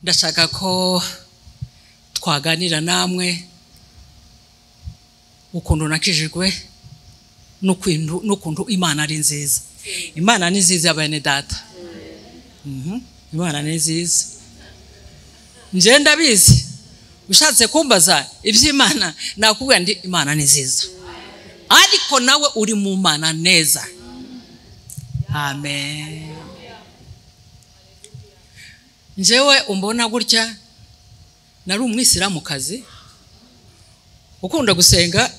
ndashaka ko twaganira namwe ukuntu nakijijwe n'ukuntu Imana ari nziza. Imana ni nziza bene data. Imana ni nziza. Nje ndabizi ushatse kumbaza iby'Imana nakubwira ndi Imana ni nziza, ariko nawe uri mu Mana neza. Amen. Njewe umbona gutya Nar'umwisilamu kazi ukunda gusenga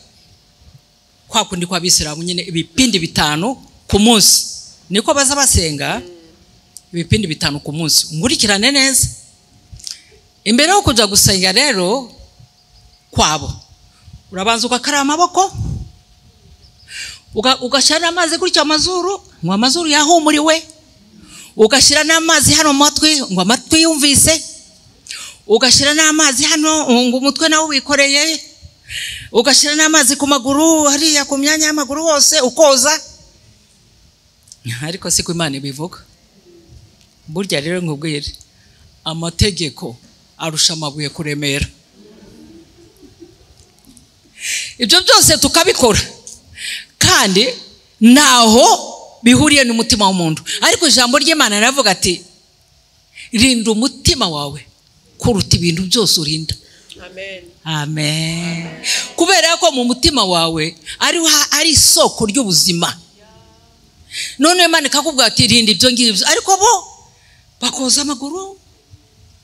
kwa kundi kwa Abisilamu nyine ibipindi 5 ku munsi, niko baza basenga ibipindi 5 ku munsi. Ngurikirane neza. Imbere yo kuja gusenga rero kwabo urabanza ugakaraba amaboko, ugashira amazi gutya amazuru, ngo amazuru yahumuriwe, ugashira n'amazi hano matwi ngo amatwi yumvise, ugashira n'amazi hano ngo umutwe nawo wikoreye, ugashira n'amazi ku maguru hariya ku myanya y'amaguru hose ukoza. Ariko siko Imana ibivuga. Burya rero nkubwire amategeko arusha amabuye kuremera. Ibyo byose tukabikora kandi naho bihuriye n'umutima w'umuntu, ariko ijambo ry'Imana riravuga ati rinda umutima wawe kuruta ibintu byose urinda. Amen. Amen. Kubera ko mu mutima wawe ari isoko ry'ubuzima. None Imana ikakubwira ati rinda ibyo ngibyo, ariko bo bakoza amaguru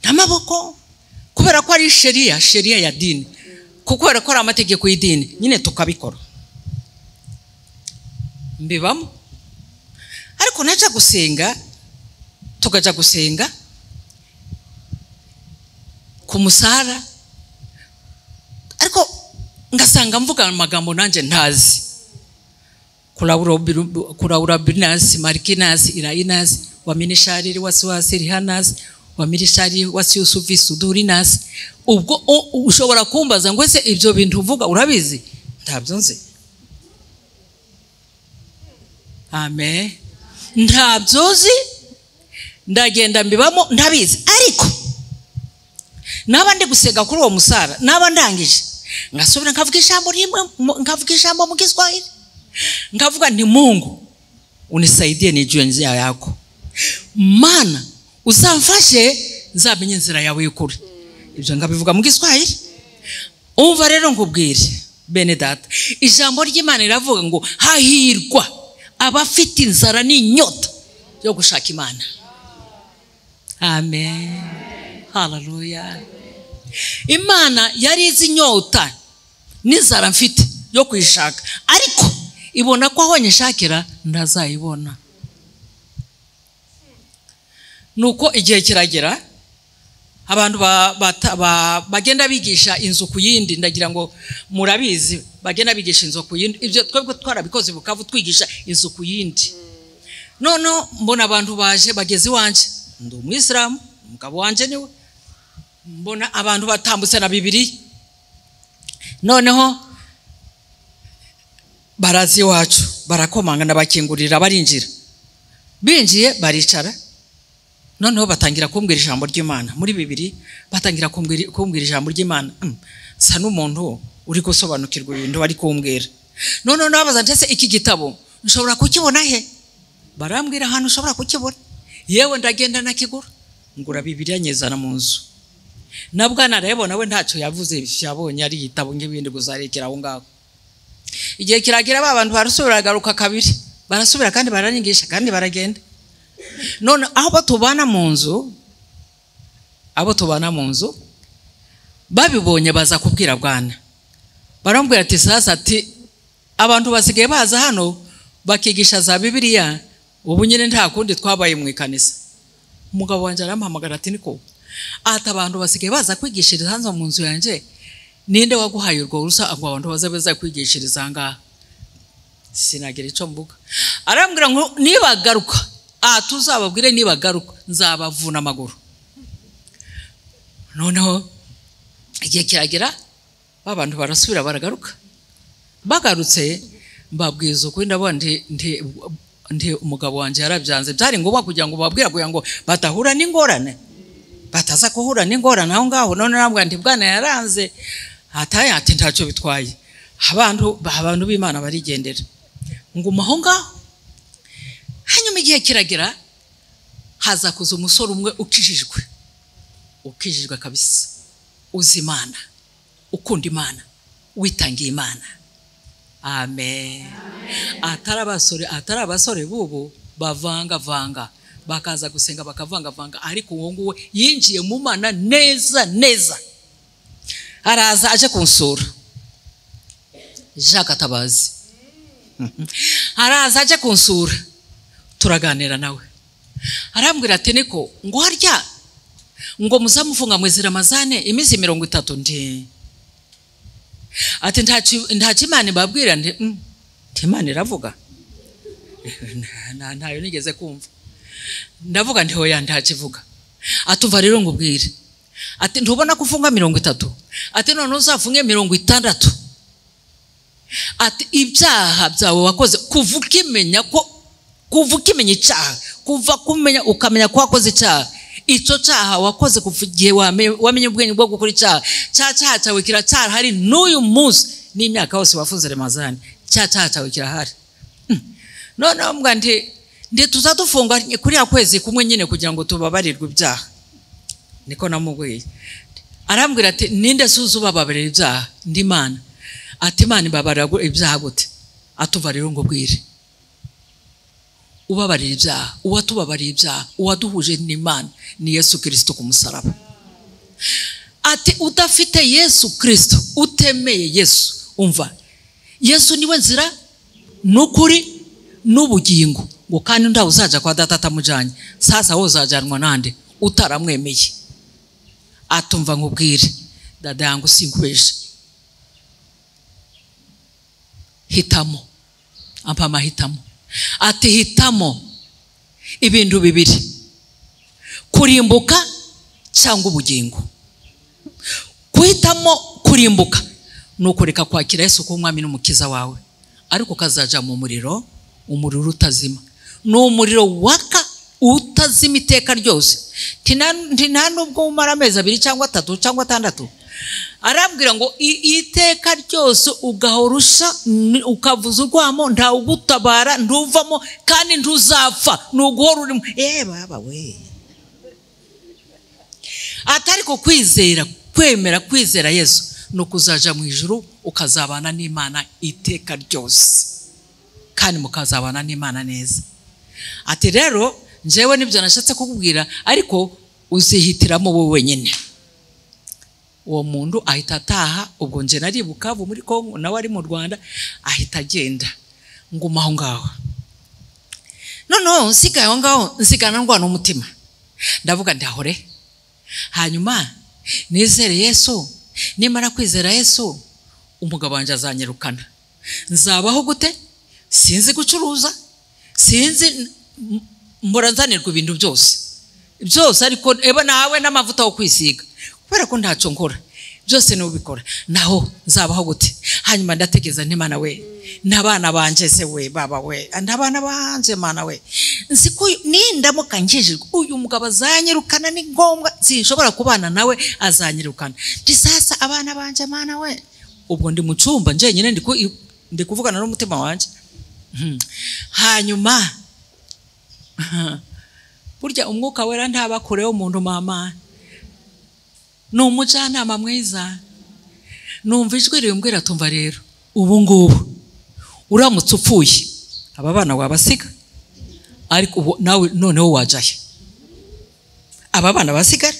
n'amaboko kubera ko ari sheria ya dini, kubera ko ari amategeko y'idini, nyine tukabikora mbibamo. Ariko naca gusenga, tukaja gusenga ku musara, ariko ngasanga mvuga amagambo nanje ntazi. Kulaura binasi marikinasi irainasi waminishari wasiwasi rihanasi wamirishari wasiusufi sudurinasi. Ubwo ushobora kumbaza ngo ese ibyo bintu uvuga urabizi? Ntabyo nzi. Amen. Ntabyo nzi, ndagenda mbibamo ntabizi. Ariko naba ndi gusenga kuri uwo musara, naba ndangije ngasubira nkavuga ijambo rimwe, nkavuga ijambo mu Kiswahili, nkavuga nti Mungu unisaidie nijue njia yako, Mana uzamfashe nzamenye inzira yawe y'ukuri. Ibyo ngabivuga mu Kiswahili. Umva rero nkubwire bene data, ijambo ry'Imana riravuga ngo hahirwa abafite inzara n'inyota yo gushaka Imana. Amen. Hallelujah. Imana yari izi inyota n'inzara mfite yo kuyishaka, ariko ibona ko aho nyishakira ndazayibona. Nuko igihe kiragera abantu bagenda bigisha inzu ku yindi. Ndagira ngo murabizi bagenda bigisha inzu ku yindi. Ibyo twebwe twarabikoze Bukavu twigisha inzu ku yindi. None mbona abantu baje bageze wanje, ndi Umwisilamu, umugabo wanje niwe. Mbona abantu batambutse na Bibiliya. Noneho barazi wacu barakomanga n'abakingurira barinjira. Binjiye baricara. Noneho batangira kumbwira ijambo ry'Imana muri Bibiliya, batangira kumbwira ijambo ry'Imana. Sa n'umuntu uri gusobanukirwa ibintu bari kumbwira. Noneho nabaza ndetse iki gitabo nshobora kukibona he? Barambwira ahantu ushobora kukibona. Yewe ndagenda nakigura, ngura Bibiliya nyezana mu nzu. Nabwana rero nawe ntacyo yavuze, yabonye ari igitabo nk'ibindi guzarekera aho ngaho. Igihe kiragira abantu barasubira garuka kabiri, barasubira kandi baranyigisha kandi baragenda. None aho tubana mu nzu babibonye baza kubwira Bwana, barambwira ati sasa ati abantu basigaye baza hano bakigisha za Bibiliya, ubu nyine nta kundi twabaye mu ikanisa. Umugabo wanje arampamagara ati niko ati abantu basigaye baza kwigishiriza hanze mu nzu yanje, ninde waguhaye urwo rusa ngo abantu baza kwigishiriza ngaha? Sinagira icyo mvuga. Arambwira ngo nibagaruka tuzababwire nibagaruka nzabavuna amaguru. Noneho igihe kiragera abantu barasubira baragaruka. Bagarutse mbabwiza uko ndabona ndi umugabo wanje yarabyanze. Byari ngombwa kugira ngo babwira ngo batahura n'ingorane. bataza kuhura n'ingorane aho ngaho. None nambwa ndi bwana yaranze ataye ati ntacyo bitwaye, abantu b'Imana barigendera. Nguma aho ngaho. Hanyuma igihe kiragera, haza kuza umusore umwe ukijijwe kabisa, uzi Imana, ukunda Imana, witangiye Imana. Amen. Atari abasore bubu bavanga bakaza gusenga bakavanga, ariko uwo nguwe yinjiye mu Mana neza. Araza aje kunsura, Jacques Tabazi. Araza aje kunsura, turaganira nawe. Arambwira ati niko ngo harya ngo muzamufunga mwezi Ramazane imizi 30 ndi. Ati ntaci Imana babwira ndi Imana iravuga. Ntayo nigeze kumva. Ndavuga ndi hoya ntakivuga. Atumva rero ngubwire. Ati ntubona kufunga 30. Ati none uzafunge 60. Ati ibyaha byawe wakoze kuvuka imenya icyaha, kuva kumenya ukamenya ko wakoze icyaha. Icyo cyaha wakoze kuvugiye wamenye ubwenge bwo gukora icyaha. Cyaha cyawe kiracyari hari n'uyu munsi n'imyaka yose wafunze Ramazani. Cyaha cyawe kirahari. None mbwa ndi tuzadufunga kuri ya kwezi kumwe nyine kugira ngo tubabarirwe ibyaha. Niko namubwiye. Arambwira ati ninde suzuba babarira ibyaha? Ndi Imana. Ati Imana ibabarira ibyaha gute? Atuva rero ngo bwire. Ubabarira ibyaha, uwatubabarira ibyaha, uwaduhuje n'Imana ni Yesu Kristo ku musaraba. Ati udafite Yesu Kristo, utemeye Yesu, umva, Yesu niwe nzira n'ukuri n'ubugingo, ngo kandi nda uzaja kwa data atamujanye. Sasa wowe uzajanwa nande utaramwemeye? Atumva nkubwire dada yangu sinkubesha, hitamo, ampa amahitamo. Ati hitamo ibintu bibiri, kurimbuka cyangwa ubugingo. Kuhitamo kurimbuka nukureka kwakira Yesu ko umwami n'umukiza wawe, ariko kazaja mu umuriro utazima. No umuriro waka utazima iteka ryose. Nta nubwo umara amezi 2 cyangwa 3 cyangwa 6. Arambwira ngo iteka ryose ugahorusha ukavuza urwamo, nta ugutabara, nduvamo kandi ntuzapfa, nuguhora urimo. Baba we. Atari ko kwizera, kwemera kwizera Yesu no kuzaja mu ijuru ukazabana n'Imana iteka ryose, kandi mukazabana n'Imana neza. Ati rero njewe nibyo nashatse kukubwira, ariko uzihitiramo wowe wenyine. Uwo muntu ahita ataha. Ubwo nje nari Bukavu muri Kongo, nawe ari mu Rwanda, ahita agenda. Nguma aho ngaho. Noneho nsigaye aho ngaho, nsigana ndwana umutima. Ndavuga ndahore. Hanyuma nizere Yesu, nimara kwizera Yesu umugabo wanje azanyirukana. Nzabaho gute? Sinzi gucuruza, sinzi murazanirwa ibintu byose ariko eba nawe n'amavuta yo kwisiga, kubera ko ntacyo nkora, byose n'ubikora. Naho nzabaho gute? Hanyuma ndategeza n'Imana we, n'abana banje se we, baba we, ndabana banje Mana we, nsiko nindamuka nkijijwe uyu mugabo azanyirukana, ni ngombwa sinshobora kubana nawe, azanyirukana. Sasa abana banje Mana we. Ubwo ndi mu cyumba nje nyine ndi kuvugana n'umutima wanje. Hanyuma burya umwuka wera ntabakoreho umuntu mama, n'umujyanama mwiza. Numva ijwi rimbwira tumva rero ubu ngubu uramutse upfuye aba bana wabasiga, ariko nawe noneho wajahe aba bana basigara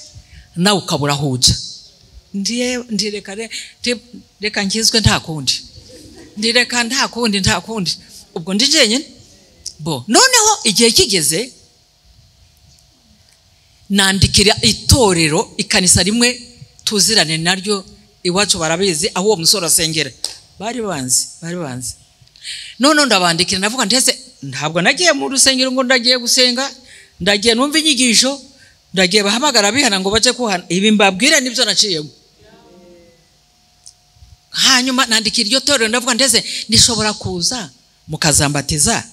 nawe ukabura huja. Reka nkizwe nta kundi, ndireka nta kundi. Ubwo ndi jenyine bo. Noneho igihe kigeze nandikira itorero, ikanisa rimwe tuzirane naryo iwacu, barabizi aho uwo musoro asengera, bari banzi. None ndabandikira, ndavuga ndetse ntabwo nagiye mu rusengero ngo ndagiye gusenga, ndagiye numva inyigisho, ndagiye bahamagara bihana ngo baje kuhana. Ibi mbabwira nibyo naciyemo. Hanyuma nandikira iryo torero, ndavuga ndetse nishobora kuza mukazambatiza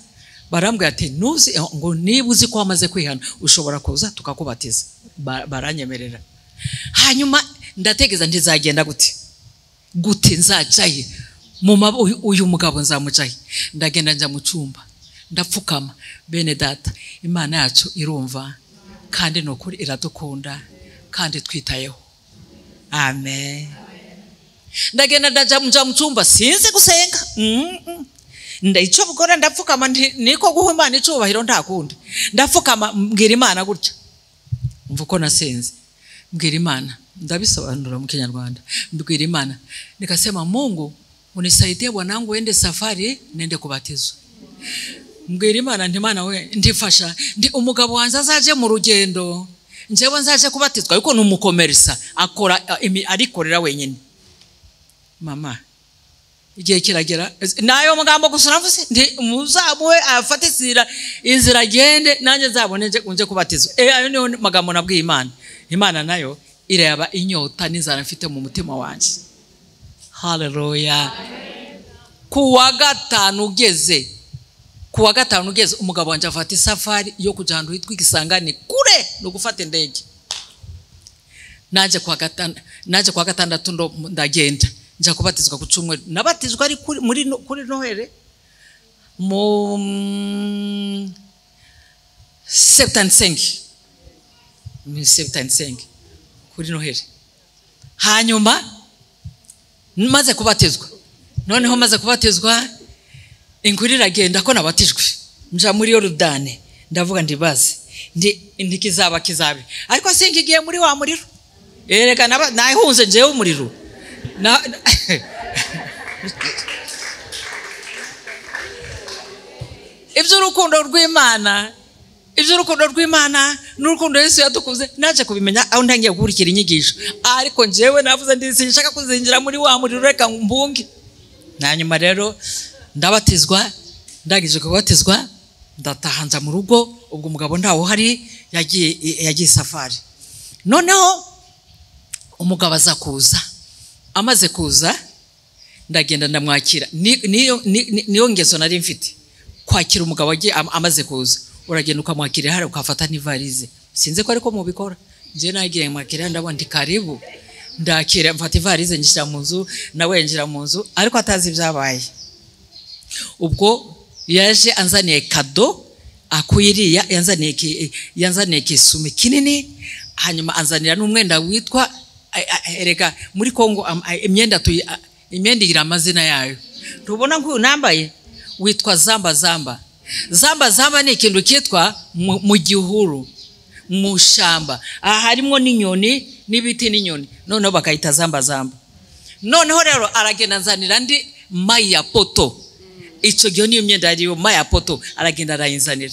barambwira ati nuzi ngo niba uzi ko wamaze kwihana ushobora kuza tukakubatiza. Baranyemerera. Hanyuma ndategeza ndizagenda gute nzajaye uyu mugabo nzamujaye. Ndagenda njya mu cyumba ndapfukama. Bene data, Imana yacu irumva kandi nokuri iradukunda kandi twitayeho. Amen. Ndagenda ndaja mu cyumba sinzi gusenga. Icyo bukora ndapfukama niko guha Imana icubahiro nta kundi. Ndapfukama mbwira Imana gutya. Umva ko nasenze. Mbwira Imana, ndabisobanura mu Kinyarwanda. Mbwira Imana nikasema, Mungu unisaidie bwanangu ende safari nende kubatizwa. Mbwira Imana nti Mana we ndifasha ndi umugabo wanjye azaje mu rugendo njyewe nzaje kubatizwa ariko numukomerisa arikorera wenyine. Mama igihe kiragera nayo mugambo gusa navuze ndi muzamuwe afatisira inzira agende nanjye nzabone nje kubatizwa. Ayo niyo magambo nabwiye Imana. Imana nayo ireba inyota n'inzara mfite mu mutima wanjye. Haleluya. Kuwa gatanu ugeze umugabo wanjye afata isafari yo kujya ahantu hitwa Igisangani kure no gufata indege. Naje kwa gatandatu ndagenda njya kubatizwa ku cyumweru. Nabatizwa ari kuri Noheli mu 75 kuri Noheli. Hanyuma maze kubatizwa, noneho maze kubatizwa inkuru iragenda ko nabatijwe. Nja muri Yorodani ndavuga ndibaze ndikizaba kizabe ariko singigiye muri wa muriro. Ereka nahunze njewe umuriro. Iby'urukundo rw'Imana n'urukundo Yesu yadukuze naje kubimenya aho ntangiye gukurikira inyigisho. Ariko njewe navuze ndishaka kuzinjira muri wa muriro reka mbunge. Nanyuma rero ndabatizwa. Ndagije kubatizwa ndataha nza mu rugo. Ubwo umugabo ndawo hari yagiye safari. Noneho umugabo aza kuza. Amaze kuza ndagenda ndamwakira. Niyo ngeso nari mfite kwakira umugabo agiye amaze kuza. Uragenda ukamwakira hari ukafata n'ivalize. Sinze ko ariko mubikora. Nje nagiye mwakira ndabona ndi karibu. Ndakira mfata ivalize njira mu nzu nawe njira mu nzu ariko atazi ibyabaye. Ubwo yaje anzaniye kado akuyiriya yanzaniye kisumi kinini. Hanyuma anzanira n'umwenda witwa ereka muri Kongo imyenda igira amazina yayo. Tubona ko nambaye witwa zamba ni ikintu kitwa mu gihuru mu shamba. Harimo n'inyoni n'ibiti n'inyoni. Noneho bakayita zamba. Noneho rero aragenda anzanira ndi maya poto. Icyo gihe niyo myenda yariyo maya poto aragenda arayinzanira.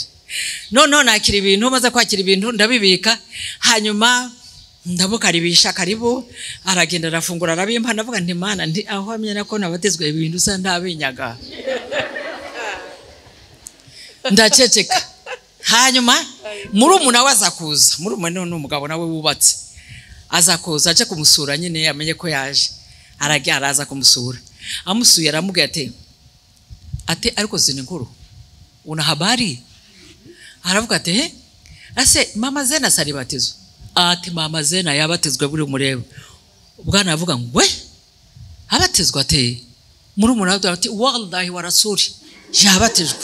Noneho nakira ibintu maze kwakira ibintu ndabibika. Hanyuma ndamukaribisha karibu. Aragenda arafungura arabimpa ndavuga nti Mana ndi aho amenya ko nabatizwa ibintu usa ndabinyaga. Ndaceceka. Hanyuma murumuna waza kuza. Murumuna n'umugabo nawe wubatse. Aza kuza aje kumusura nyine yamenye ko yaje. Araza kumusura. Amusuye aramubwira ati ariko zini nkuru una habari. Aravuga ati ase mama Zena saribatizwa. Ati mama Zena yabatizwe buri mureba. Ubwana avuga ngwe abatizwa ate murumuna ati wallahi wa rasuli yabatijwe.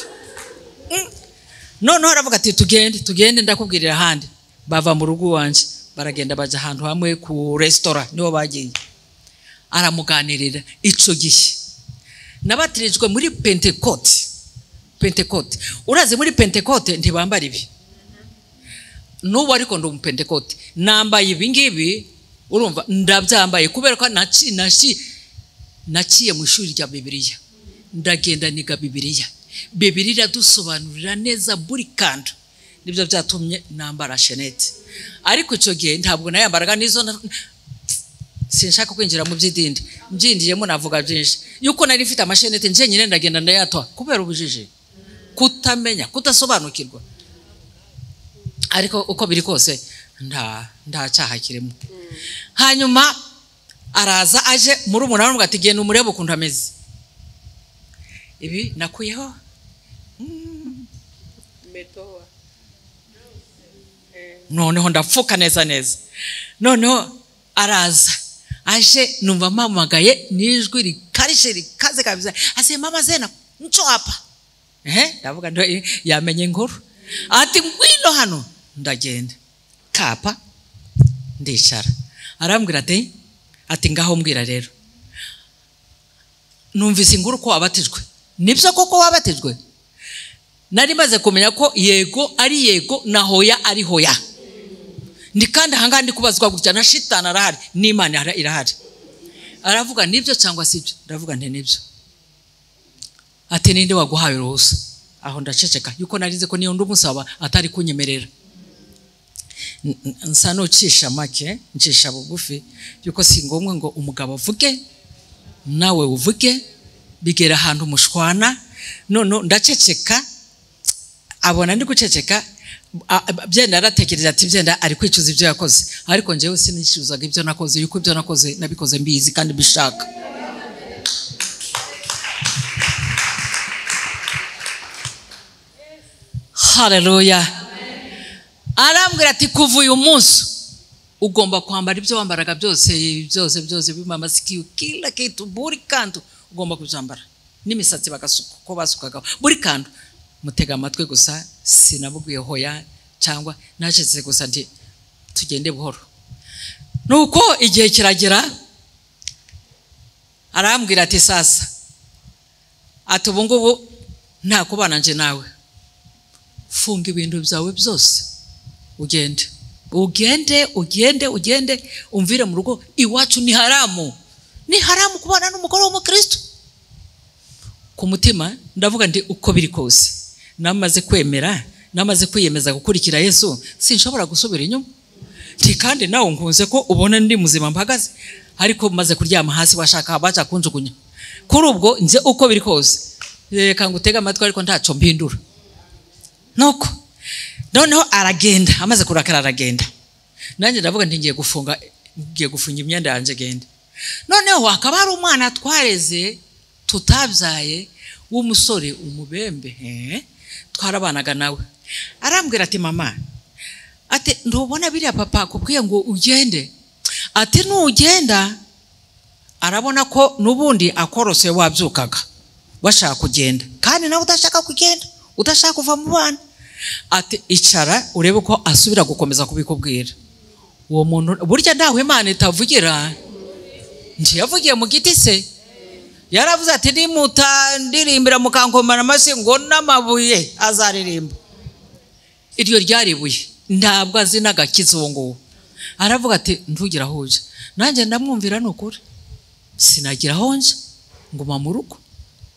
Noneho aravuga ati tugende ndakubwirira handi. Bava mu rugo wanje baragenda baje ahantu hamwe ku restaurant niho bagiye. Aramuganirira ico gihe. Nabatirijwe muri Pentecote. Uraze muri Pentecote ntibambara ibi. Nubu ariko ndo mu Pentecote nambaye ibi ngibi urumva ndabyambaye kubera ko naciye mu ishuri rya Bibiliya. Ndagenda niga Bibiliya. Bibiliya dusobanurira neza buri kantu. Nibyo byatumye nambara shenete. Ariko icyo gihe ntabwo nayambaraga nizo sinshaka kwinjira mu by'idindi. Mbyindiyemo navuga byinshi. Yuko nari mfite amashenete nje nyine ndagenda ndayatwa kubera ubujiji. Kutamenya, kutasobanukirwa. Ariko uko biri kose nda cyaha kirimo. Hanyuma araza aje muri umunara ati genda umurebe ukuntu ameze. Ibi nakuyeho. noneho ndapfuka neza neza. Noneho araza aje numva mpamagaye n'ijwi rikarishe rikaze kabisa, ase mama Zena nco hapa. Ndavuga ndo yamenye inkuru. Ati ngwino hano. Ndagenda kapa ndicara. Arambwira ati ngaho mbwira rero, numvise inkuru ko wabatijwe. Nibyo koko wabatijwe? Nari maze kumenya ko yego ari yego na hoya ari hoya. Ndi kandi hanga ndi kubazwa gutya na shitana arahari n'Imana irahari. Aravuga nibyo cyangwa sibyo? Ndavuga nti nibyo. Ati ninde waguhaye uruhusa? Aho ndaceceka yuko narize ko niyo ndumusaba atari kunyemerera. Nsano cisha make, ncisha bugufi yuko si ngomwe ngo umugabo avuge nawe uvuge, bigera ahantu mushwana. None ndaceceka, abona ndi guceceka, byenda aratekereza ati byenda ari kwicuza ibyo yakoze, ariko njewe sinicuzaga ibyo nakoze, yuko ibyo nakoze nabikoze mbizi kandi bishaka. Haleluya. Arambwira ati kuva uyu munsi ugomba kwambara ibyo wambaraga byose bimama sikiyo, kila kitu, buri kantu ugomba kuzambara, n'imisatsi bagasuka ko basukaga buri kantu. Mutega amatwi gusa, sinabubwiye hoya cyangwa nacetse gusa ndi tugende buhoro. Nuko igihe kiragera, arambwira ati sasa ati ubu ngubu nta kubana nje nawe, funga ibintu byawe byose ugende umvire mu rugo iwacu. Ni haramu kubana n'umugore w'umukristo. Ku mutima ndavuga ndi uko biri kose namaze kwemera, namaze kwiyemeza gukurikira Yesu, sinshobora gusubira inyuma. Kandi nawe nkunze ko ubona ndi muzima mpagaze, ariko maze kuryama hasi washaka baca kunjugunya. Kuri ubwo nze uko biri kose reka ngutega amatwi, ariko ntaco mpindura. Nuko noneho aragenda, amaze kurakara aragenda. Nanjye ndavuga nti ngiye gufunga imyenda yanjye genda. Noneho akaba ari umwana twareze tutabyaye w'umusore umubembe, twarabanaga nawe. Arambwira ati mama, ati ndubona biriya papa akubwiye ngo ugende, ati nugenda arabona ko nubundi akorose wabyukaga washaka kugenda, kandi nawe udashaka kugenda, udashaka kuva mu bana. Ati icara urebe ko asubira gukomeza kubikubwira. Uwo muntu burya ndawe Imana itavugira, nje yavugiye mu giti se. Yaravuze ati nimutandirimbira mukankomana amasi ngo n'amabuye azaririmba. Iryo ryaribuye ntabwo azi n'agakiza uwo ngo. Aravuga ati ntugira hoje. Nanjye ndamwumvira n'ukuri, sinagira honje nguma mu rugo.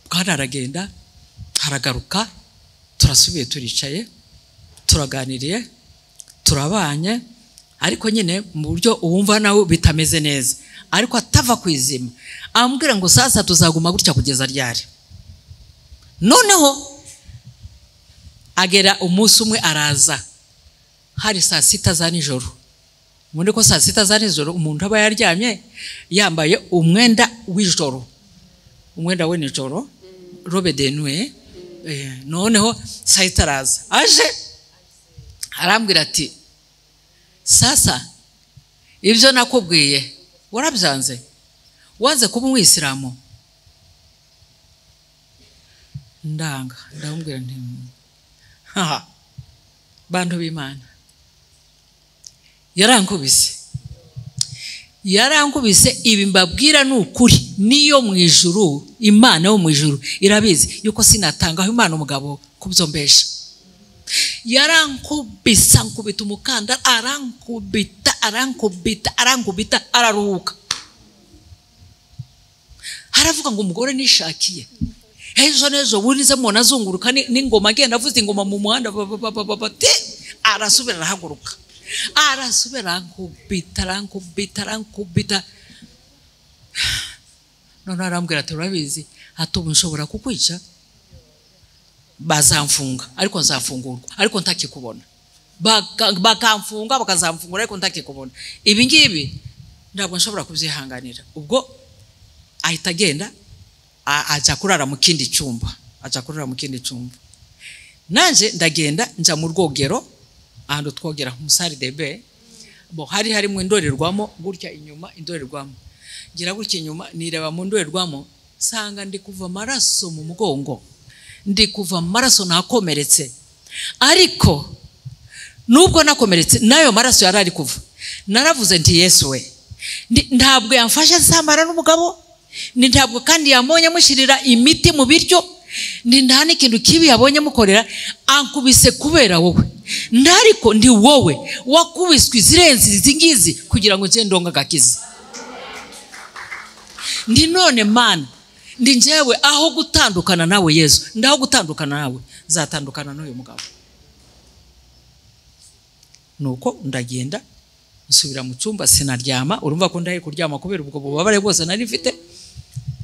Kandi aragenda, haragaruka, turasubiye turicaye, turaganiriye, turabanye, ariko nyine mu buryo uwumva nawe bitameze neza, ariko atava kwizima. Ambwira ngo sasa tuzaguma gutya kugeza ryari. Noneho agera umunsi umwe araza, hari saa 6 za nijoro. Muri ko saa 6 za nijoro umuntu aba yaryamye yambaye umwenda w'ijoro, umwenda w'ijoro, robe de nuit. Noneho saa araza aje arambwira ati sasa ibyo nakubwiye warabyanze, waze kuba umwisilamu. Ndamubwira nti bantu b'Imana, yarankubise ibi mbabwira n'ukuri. Niyo mu ijuru, Imana yo mu ijuru irabizi yuko sinatangaho Imana umugabo kubyombesha. Yarankubisa nkubita umukanda, arankubita araruhuka. Haravuga ngo umugore nishakiye. Ejo burize mubona azunguruka n'ingoma, agenda avuza ingoma mu muhanda, arasubira arahaguruka, arasubira arankubita. None arambwira ati urabizi ati ubu nshobora kukwica, bazamfunga ariko nzafungurwa, ariko ntakikubona. Bakamfunga bakazamfungura ariko ntakikubona. Ibi ngibi ntabwo nshobora kubyihanganira. Ubwo ahita agenda aja kurara mu kindi cyumba, Nanje ndagenda nja mu rwogero ahantu twogera musari debe bo harimo indorerwamo gutya inyuma indorerwamo ngira gutya inyuma nireba mu ndorerwamo sanga ndi kuva amaraso mu mugongo ndi kuva amaraso nakomeretse ariko nubwo nakomeretse nayo maraso yarari kuva naravuze nti Yesu we ntabwo yamfasha samara n'umugabo ni ntabwo kandi yamonye mushirira imiti mu biryo ni ndani kintu kibi yabonye mukorera ankubise kubera wowe ndariko ndi wowe wakubiswe izirenzi izingizi kugira ngo nje ndonga gakiza ndi none man ndi njewe aho gutandukana nawe Yesu ndaho gutandukana nawe zatandukana n'uyu mugabo nuko ndagenda nsubira mu cyumba sinaryama urumva ko ndaye kuryama kubera ubwo bubabare bwose nari mfite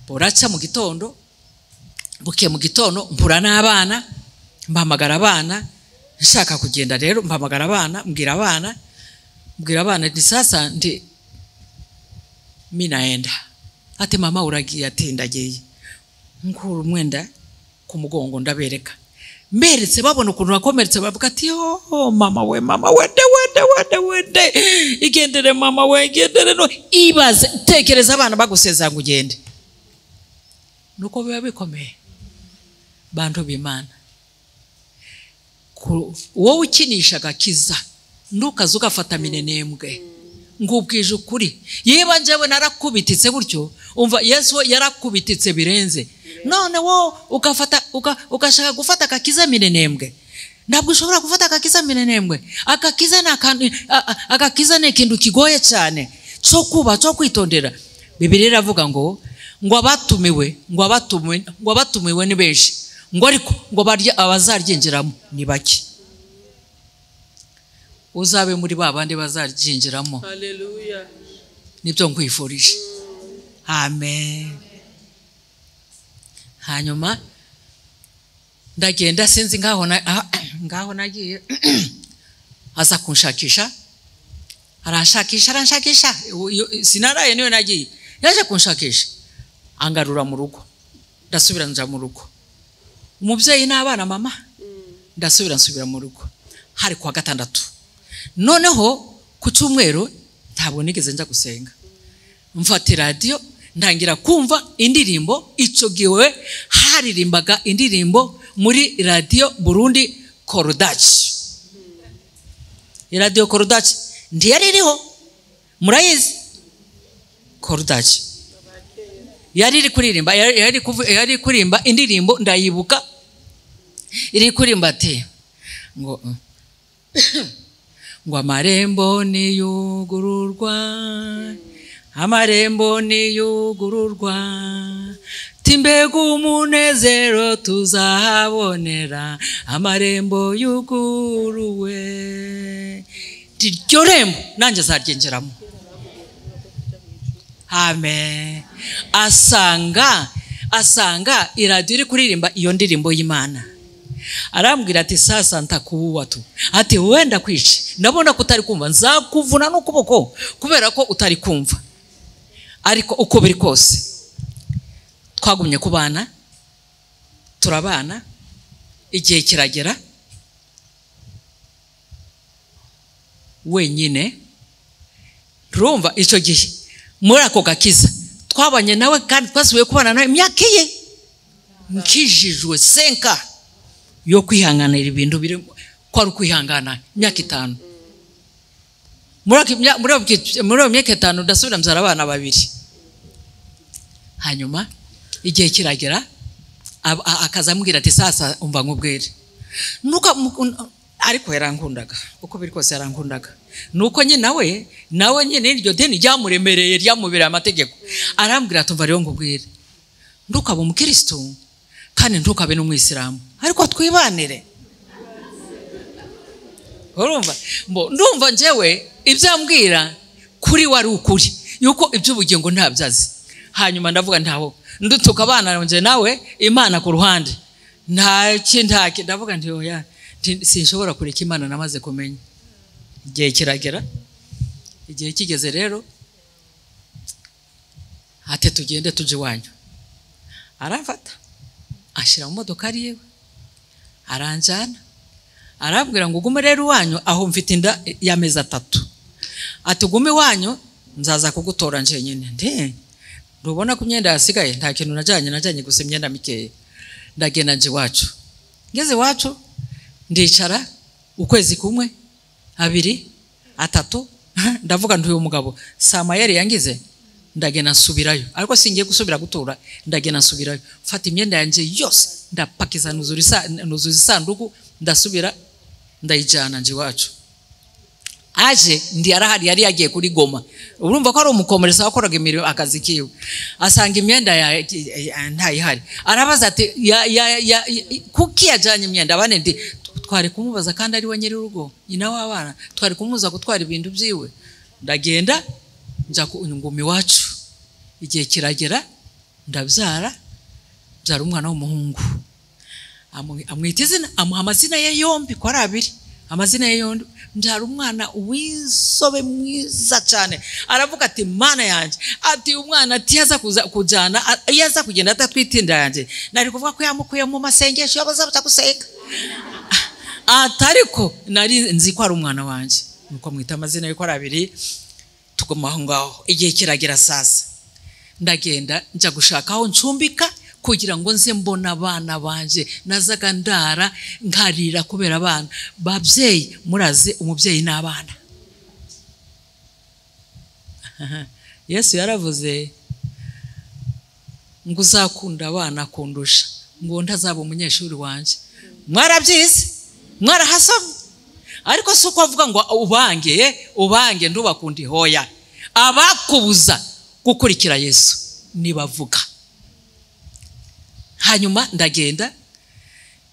buraca mu gitondo buke mu gitondo mpura n'abana mpamagara abana nshaka kugenda rero mpamagara abana mbwira abana ndi sasa ndi minaenda ati mama uragiye ati ndagiye nkuru umwenda ku mugongo ndabereka mberetse babona ukuntu nakomeretse bavuga ati oh mama we wende igendere mama we igendere no ibaze tekereza abana baguseza ngo ugende nuko biba bikomeye bantu b'Imana wowe ukinisha gakiza ndukaza ugafata minenembwe ngubwije ukuri yeba njewe narakubititse gutyo umva Yesu yarakubititse birenze none wo ugashaka gufata akakiza minenembwe ntabwo ushobora gufata akakiza minenembwe akakiza ni ikintu kigoye cyane cyo kuba cyo kwitondera Bibiliya iravuga ngo abatumiwe ni benshi ngo ariko ngo barya abazaryinjiramo ni bake uzabe muri babandi bazaryinjiramo haleluya nibyo nkwifurije amen hanyuma ndagenda sinzi ngaho nagiye aza kunshakisha aranshakisha sinaraye niyo nagiye yaje kunshakisha angarura mu rugo ndasubira nja mu rugo umubyeyi n'abana mama nsubira mu rugo hari kwa gatandatu noneho ku cyumweru ntabwo nigeze njya gusenga mfata radio ndangira kumva indirimbo ico giwe haririmbaga indirimbo muri radio Burundi Korodachi radio Korodachi ndiyari iriho murayizi Korodachi yari kurimba indirimbo ndayibuka iri kurimba ati ngo amarembo niyugururwa timbega umunezero tuzahabonera amarembo yuguruwe iryo rembo nanjye zaryengeramo amen asanga iradiyo iri kuririmba iyo ndirimbo y'Imana arambwira ati sasa ntakuwa tu ati wenda kwice ndabona ko utari kumva nzakuvuna n'ukuboko kubera ko utari kumva ariko uko biri kose twagumye kubana turabana igihe kiragera wenyine rumva icyo gihe muri ako gakiza twabanye nawe kandi twasubiye kubana nawe imyaka ye nkijijwe senka yo kwihanganira ibintu biri ko ari kwihangana imyaka 5 muri myaka 5 ndasubira mzara abana 2 hanyuma igihe kiragera akazambwira ati sasa umva nkubwire nuko ariko yarankundaga uko biri kose yarankundaga nuko nyine nawe nyine iryo deni ryamuremereye ryamubera amategeko arambwira tumva rero ngubwire ndukaba umukristo kandi ntukabe n'umwisilamu ariko twibanire urumva ndumva njewe ibyambwira kuri wari ukuri yuko iby'ubugingo ntabyazi hanyuma ndavuga ntaho ndutuka abana nje nawe Imana ku ruhande ntaki ndavuga nti oya sinshobora kureka Imana namaze kumenya igihe kiragera igihe kigeze rero ate tugende tuje wanyu arafata ashira mu modoka ariwe aranjana arabwira ngo ugume rero wanyu aho mfite inda y'amezi 3 ati ugume wanyu nzaza kugutora nje nyine nde rubona ku myenda yasigaye nta kintu najanye gusa imyenda mikeye ndagenda nje wacu ngeze wacu ndicara ukwezi kumwe 2 3 ndavuga ntuye umugabo samayeri yangize ndagenda nsubirayo ariko singiye gusubira gutura ndagenda nsubirayo fata imyenda yanje yose ndapakiza nuzuza isanduku ndasubira ndayijana nje wacu aje ndi arahari yari yagiye kuri Goma urumva ko ari umukomeresa wakoraga imirimo akazi kiwe asanga imyenda ya ntayihari arabaza ati kuki yajanye imyenda bane ndi twari kumubaza kandi ari we nyiri urugo nyina w'abana twari kumuza gutwara ibintu byiwe ndagenda nja ku ngumi wacu igihe kiragera ndabyara umwana w'umuhungu amwita izina amuha amazina ye yombi ko ari 2 amazina ye yombi mbyara umwana w'insobe mwiza cyane aravuga ati mana yanje ati umwana ati yaza kujana yaza kugenda atatwitinda yanje nari kuvuga ko yamukuye mu masengesho yabaza gusenga atariko nari nzi ko ari umwana wanje nuko mwita amazina ye ko ari 2 tugoma aho ngaho igihe kiragera sasa ndagenda nja gushaka aho ncumbika kugira ngo nze mbona abana banje nazaga ndara nkarira kubera abana babyeyi muraze umubyeyi n'abana Yesu yaravuze ngo uzakunda abana kundusha ngo ntazaba umunyeshuri wanje mwarabyize mwarahasomye ariko suko avuga ngo ubange ndubakundi hoya abakubuza gukurikira Yesu nibavuga hanyuma ndagenda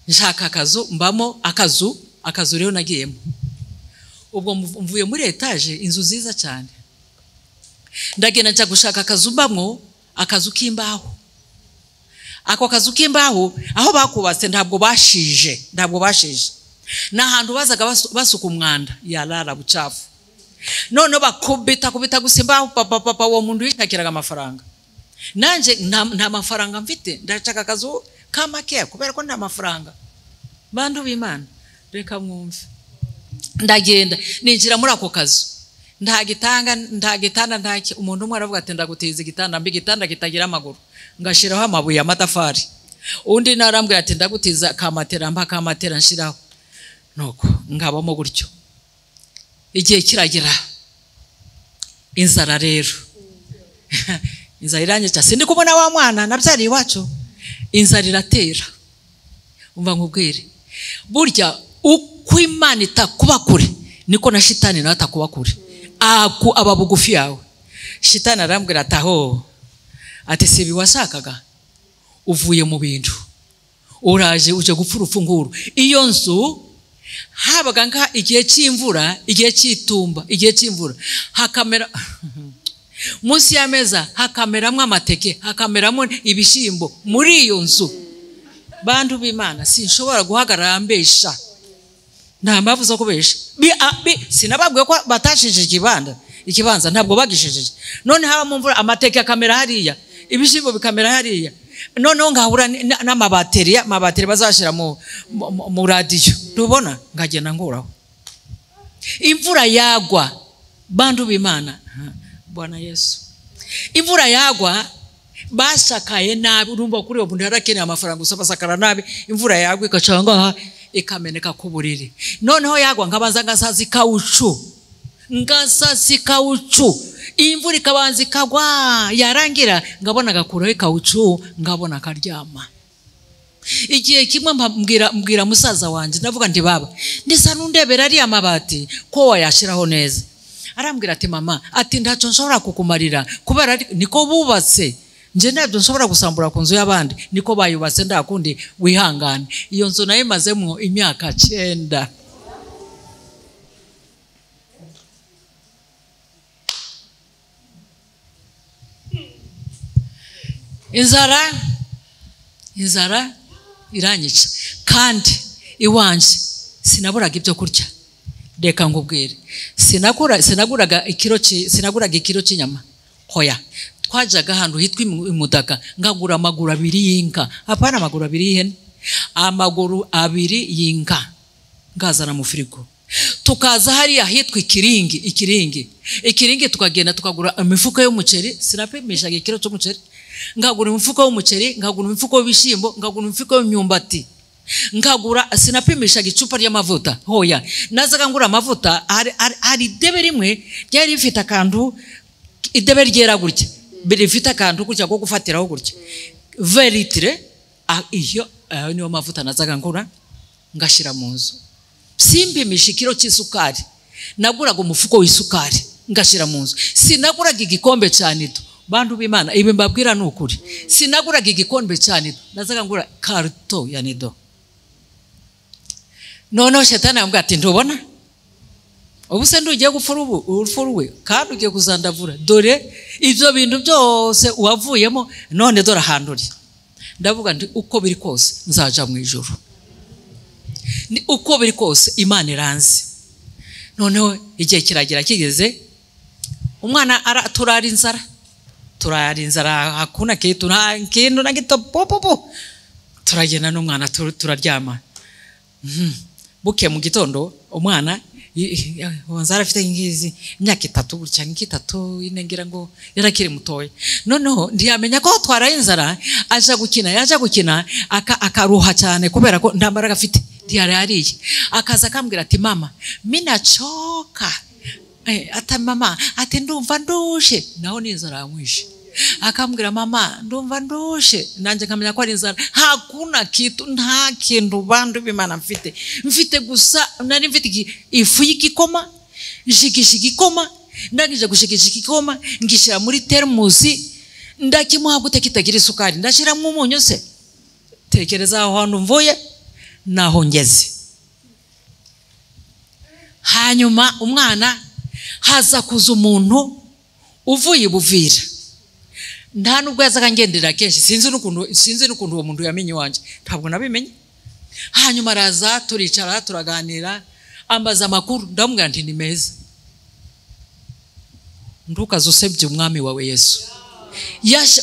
nshaka akazu mbamo akazu rero nagiyemo ubwo mvuye muri etage inzu nziza cyane ndagenda nja gushaka akazu mbamo akazu k'imbaho ako kazu k'imbaho aho bakubatse ntabwo bashije n'ahantu bazaga basuka umwanda yarara bucafu none bakubita gusimbaho papa wo muntu yishakiraga amafaranga nanje nta mafaranga mfite ndashaka akazu k'amakeya kubera ko nta mafaranga bantu b'Imana reka mwumve ndagenda ninjira muri ako kazu nta gitanda ntaki umuntu umwe aravuga ati ndagutiza igitanda mbi igitanda kitagira amaguru ngashiraho amabuye y'amatafari undi narambwira ati ndagutiza kamatera nshiraho nuko ngabamo gutyo igihe kiragira inzara rero inzara iranyica sindi kubona wa mwana nabyari iwacu inzara iratera umva nkubwire burya uko Imana itakuba kure niko na shitani nawe atakuba kure aba bugufi yawe shitani arambwira ataho ati sibi washakaga uvuye mu bintu uraje uje gupfura ufunguru iyo nzu habaga nka igihe cy'imvura igihe cy'itumba igihe cy'imvura hakamera munsi y'ameza hakameramwe amateke hakameramo ibishimbo muri iyo nzu bantu b'Imana sinshobora guhagarara mbesha nta mpamvu zo kubesha sinababwiye ko batashije ikibanza ntabwo bagishije none haba mu mvura amateke akamera hariya ibishimbo bikamera hariya noneho ngahura n'amabateri bazashira mu radiyo tubona ngagenda nguraho imvura yagwa bantu b'Imana Bwana Yesu imvura yagwa bashakaye nabi urumva kuri uwo muntu yarakeneye amafaranga gusa basakara nabi imvura yagwa ikacanga ikameneka ku buriri noneho yagwa ngabanza ngasazi kauchu imvura ikabanza ikagwa yarangira ngabona gakuraho kauchu ngabona karyama igihe kimwe mbwira musaza wanje ndavuga ndi baba ndisa nundebera ari amabati ko wayashiraho neza arambwira ati mama ati ndaco nshobora kukumarira kubera niko bubatse nje nabyo nshobora gusambura ku nzu y'abandi niko bayubatse ndakundi wihangane iyo nzu nayo imazemo imyaka 9 inzara iranyica kandi iwanje sinaburaga ibyo kurya reka ngubwire sinaguraga ikiro cy'inyama hoya twajaga ahantu hitwa Imudaka ngagura amaguru 2 y'inka apana amaguru 2 y'ihene amaguru 2 y'inka ngazana mu firigo. Tukaza hariya hitwa ikiringi tukagenda tukagura imifuko y'umuceri. Sinapimishaga ikiro cy'umuceri, ngagura imifuko y'umuceri, ngagura imifuko y'ibishimbo, ngagura imifuko y'imyumbati, ngagura sinapimishaga icupa ry'amavuta. Hoya nazaga ngura amavuta. Hari idebe rimwe ryari rifite akantu, idebe ryera gutya, rifite akantu gutya ko gufatiraho gutya 20 litre. Iyo niyo mavuta nazaga ngura ngashira mu nzu. Simpimisha ikiro cy'isukari, naguraga umufuko w'isukari ngashira mu nzu. Sinaguraga igikombe cyane to. Bantu b'Imana, ibi mbabwira n'ukuri. Sinaguraga igikombe cyane to, nazaga ngura karto ya nido. Noneho shetani ambwira ati ntubona ubu se ndugiye gupfura uruwe kandi ugiye kuzandavura, dore ibyo bintu byose wavuyemo, none dore ahanduri. Ndavuga ndi uko biri kose nzaja mu ijuru, ni uko biri kose Imana iranzi. Noneho igihe kiragira kigeze, umwana turara inzara, hakuna kitu na kintu na gito popopo. Turagenda n'umwana turaryama. Buke mu gitondo umwana wanzara afite ngizi imyaka 3 gutya, 3 inengira ngo yarakiri mutoye. Noneho ndiyamenya ko twaraye inzara, aja gukina akaruha cyane kubera ko ndambaraga afite yariye. Akaza akambwira ati mama minachoka. Ata mama ati ndumva ndushe, naho n'inzara yamwishe. Akambwira mama ndumva ndushe, nanje kamenya ko ari inzara. Hakuna kitu, nta kintu bantu b'Imana mfite gusa nari mfite ifu y'igikoma, nshikisha igikoma, ndangije gushikisha igikoma ngishira muri termusi, ndakimuha gute kitagira isukari, ndashira mu munyu se. Tekereza aho hantu mvuye naho ngeze. Hanyuma umwana haza kuza umuntu uvuye Buvira. Nta nubwo yazaga ngendera kenshi, sinzi n'ukuntu uwo muntu yamenye wanje, ntabwo nabimenye. Hanyuma araza turicara turaganira, ambaza amakuru, ndamubwira nti ni meza. Ndukaze usebye umwami wawe Yesu.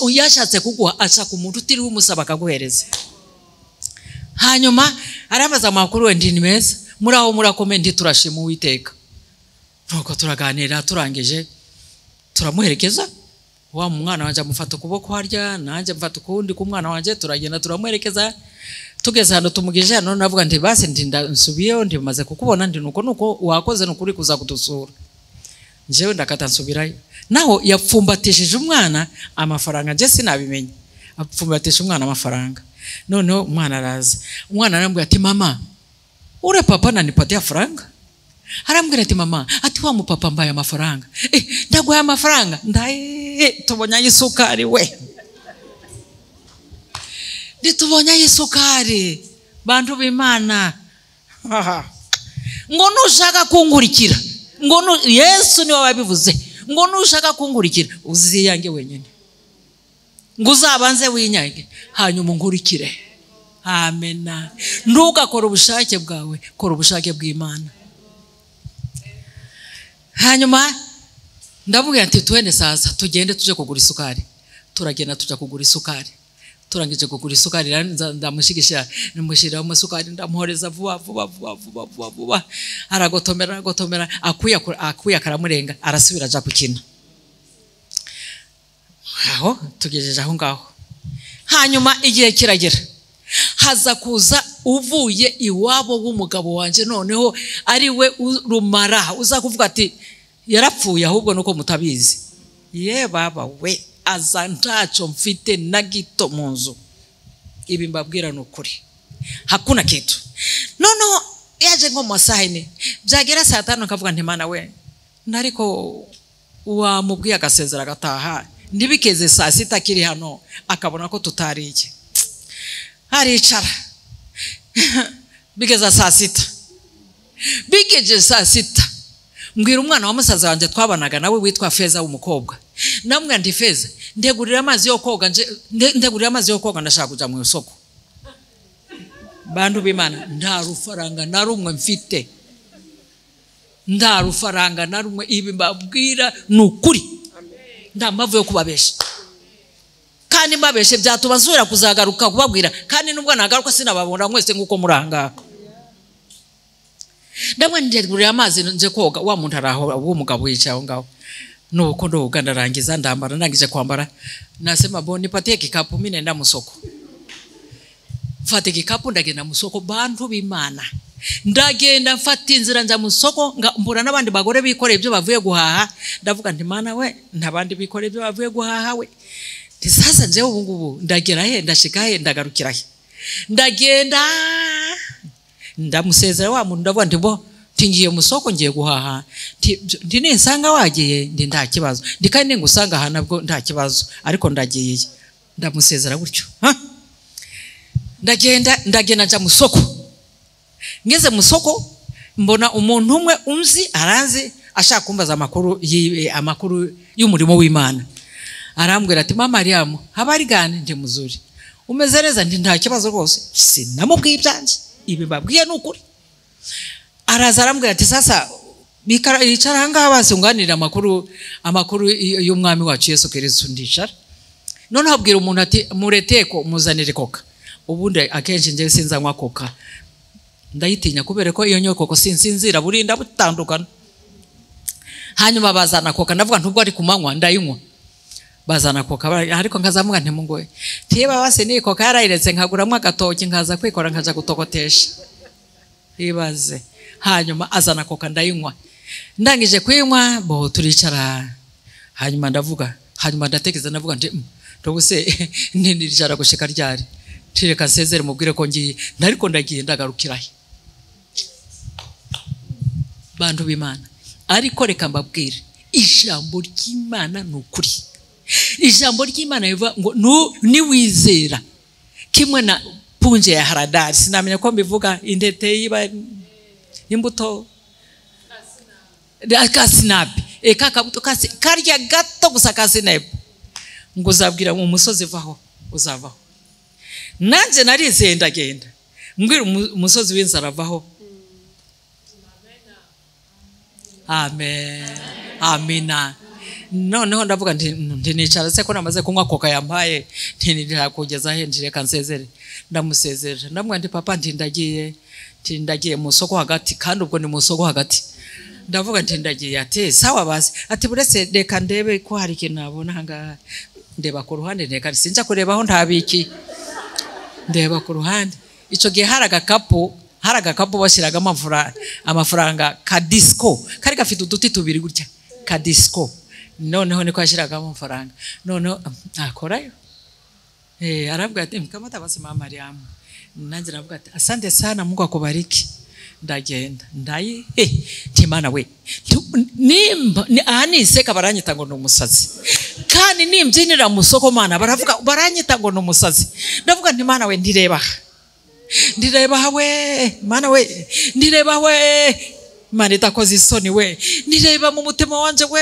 Yashatse kuguha ashaka umuntu utiriwe umusaba akaguhereza. Hanyuma arabaza amakuru, we ndi ni meza, muraho murakomende turashima Uwiteka. Nuko turaganira, turangije turamuherekeza. Wa mwana wanje amufata ukuboko harya, nanje mfata ukundi ku mwana wanje, turagenda turamuherekeza. Tugeze hano tumugije hano, navuga nti basi ndi nsubiyeho, ndi maze kukubona, ndi nuko wakoze nukuri kuza kudusura. Njewe ndakata nsubirayo. Naho yapfumbatishije umwana amafaranga, nje sinabimenye. Apfumbatishije umwana amafaranga. Noneho umwana araza. Umwana arambwira ati mama, ure papa nanipatia faranga? Arambwira ati mama, ati wa mupapa mbaye amafaranga. Ndaguhaye amafaranga. Tubonye isukari we. Tubonye isukari. Bantu b'Imana. Ngo nushaka kunkurikira. Yesu niwe wabivuze. Ngo nushaka kunkurikira uziyange wenyine. Ngo uzabanze winyage hanyuma unkurikire. Amen. Ntugakora ubushake bwawe, kora ubushake bw'Imana. Hanyuma ndavuga ati twende sasa tugende tuje kugura isukari. Turagenda tuja kugura isukari. Turangije kugura isukari, ndamushigisha nimushira mu isukari, ndamuhoreza vuba. Aragotomera akuya karamurenga, arasubira aja gukina. Aho tugejeje aho ngaho. Hanyuma igihe kiragera, haza kuza uvuye iwabo w'umugabo wanje, noneho ari we rumara. Uza kuvuga ati yarapfuye ahubwo nuko mutabizi. Ye baba we, aza ntacho mfite na gito mu nzu. Ibi mbabwira n'ukuri, hakuna kitu. Noneho yaje ngo masaha ine, byagera saa 5 akavuga nti mana we, nariko wamubwiye agasezera gataha, ndibikeze saa 6 kiri hano, akabona ko tutariye. Aricara. Bigeza saa 6. Bigeje saa 6. Mbwira umwana wa musaza wanje twabanaga nawe witwa Feza w'umukobwa. Namwe ndi Feza, ndegurira amazi yo koga, ndegurira amazi yo koga, ndashaka kuja mu isoko. Bantu b'Imana, nta rufaranga na rumwe mfite. Nta rufaranga na rumwe, ibi mbabwira n'ukuri. Nta mpamvu yo kubabesha. Kandi mbabeshe byatubazura kuzagaruka kubabwira, kandi nubwo nagaruka sinababona mwese nguko muranga. ndamwanjegurira amazi nje koga wa muntu araho w'umugabo yicaye aho ngaho nuko ndoga ndarangiza ndambara ndangije kwambara nasema bo nipatie kikapu mimi nenda musoko mfate kikapu ndagenda musoko bantu b'Imana ndagenda mfata inzira nja musoko mbura nabandi bagore bikoreye ibyo bavuye guhaha ndavuga nti Mana we ntabandi bikoreye ibyo bavuye guhaha we sasa nje ubu ngubu ndagera he ndashika he ndagarukira he ndagenda ndamusezera wa muntu ndavuga nti bo tingiye musoko ngiye guhaha ndi nisanga wagiye ndi nta kibazo ndikane ngusanga aha nabwo nta kibazo ariko ndagiye ndamusezera gutyo ndagenda nja musoko ngeze musoko mbona umuntu umwe umzi aranze ashaka kumbaza amakuru y'umurimo w'Imana arambwira ati mama Mariamu habari gane ndi muzuri umeze neza ndi nta kibazo rwose sinamubwiye ibyanje ibi babwiye n'ukuri araza arambwira ati sasa bicara hanga basunganira amakuru y'umwami wacu Yesu Kristo ndicara none habwira umuntu ati mureteko muzanire koka ubundi akenshi nje sinzanywa koka ndayitinya kubera ko iyo nyoko ko sinsinzira burinda butandukana hanyuma bazana koka ndavuga ntubwo ari kumanywa ndayinywa bazana koka ariko nkazamuga nti mungu we tiba base ni koka yarayiretse nkaguramwa agatoki nkaza kwikora nkaja gutokotesha ibaze hanyuma azana koka ndayinywa ndangije kwinywa bo turicara hanyuma ndatekereza ndavuga nti tobuse ndiricara gushika ryari tireka nsezere mubwire ko ngiye ndariko ndagiye ndagarukirahe bantu b'Imana ariko reka mbabwire ijambo ry'Imana n'ukuri ijambo ry'Imana bivuga ngo niwizera kimwe na punje ya haradari sinamenya ko mbivuga indete yiba imbuto kasinabi kakabuto karya gato gusa kasinabi ngo uzabwira mu musozi vaho uzavaho nanje narizeye ndagenda mbwira umusozi w'inzara vaho amen amina noneho ndavuga nti nicara se ko namaze kunywa koka yampaye ntinira kugeza he ndireka nsezere ndamusezera ndamwa ndi papa ndagiye mu soko hagati kandi ubwo ni mu soko hagati ndavuga ndagiye ate sawa basi ati buretse reka ndebe ko hari ikintu nabona hanga ndeba ku ruhande reka sinja kurebaho ntabiki ndeba ku ruhande ico gihe haragakapu bashyiraga amafaranga ka disco kari gafite uduti tubiri gutya ka disco noneho niko yashyiraga amafaranga noneho akorayo arabwira ati mkamata basi mama Mariamu nanjye navuga ati asante sana Mungu akubariki ndagenda timana we aniseka baranyita ngo n'umusazi kandi nimbyinira mu soko Mana baravuga baranyita ngo n'umusazi ndavuga nti Mana we ndireba we Mana we ndireba we Mana itakoze isoni we ndireba mu mutima wanje we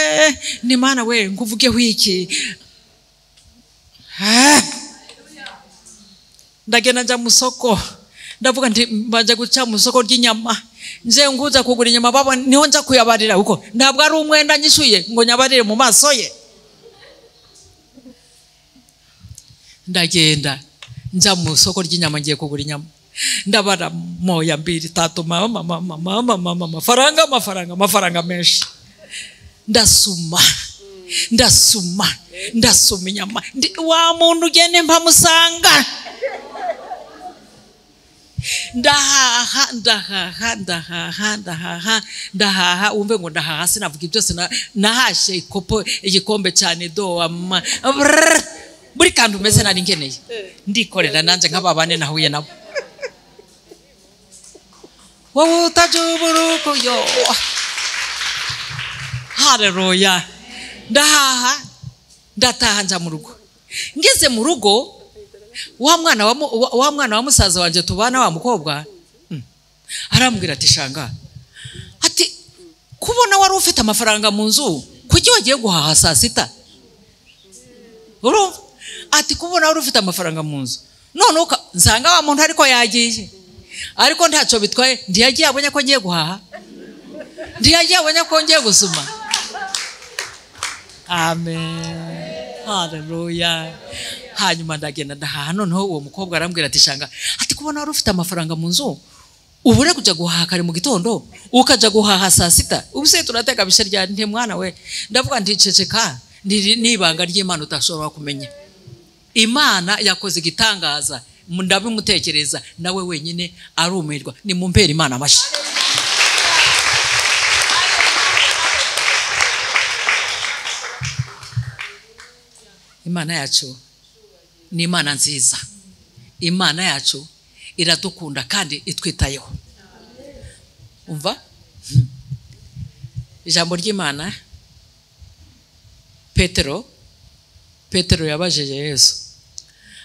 ni Mana we nguvuge wiki ndagenda nja mu soko ndavuga nti mbaje guca mu soko ry'inyama nje nguza kugura inyama baba niho nja kuyabarira uko ntabwo ari umwenda nyishuye ngo nyabarire mu maso ye ndagenda nja mu soko ry'inyama ngiye kugura inyama ndabara moya 2 3 mama amafaranga menshi ndasuma inyama wa muntu ugene mpamusanga ndahaha umve ngo ndahaha sinavuga byose nahashe igikombe cyane buri kantu meze nari ngeneye ndikorera nanje nk'ababane nahuye nabo wowe utajuburuko yo haleluya ndahaha ndataha nja mu rugo ngeze mu rugo wa mwana wa musaza wanje tubana wa mukobwa arambwira ati shanga ati kubona wari ufite amafaranga mu nzu kuki wagiye guhaha saa sita urumva ati kubona wari ufite amafaranga mu nzu none nsanga wa muntu ariko yagiye ariko ntacyo bitwaye ndiyagiye abonye ko ngiye guhaha ndiyagiye abonye ko ngiye gusuma amen haleluya hanyuma ndagenda ndahaha noneho uwo mukobwa arambwira ati shanga ati kubona wari ufite amafaranga mu nzu ubure kujya guhaha kare mu gitondo ukaja guhaha saa sita ubuse turateka bisharya nte mwana we ndavuga nticeceka nibanga ry'Imana utashobora kumenya. Imana yakoze igitangaza ndabimutekereza nawe wenyine arumirwa. Ni mumpera Imana amashi. Imana yacu ni Imana nziza. Imana yacu iradukunda kandi itwitayeho. Umva ijambo ry'Imana Petero yabajeje Yesu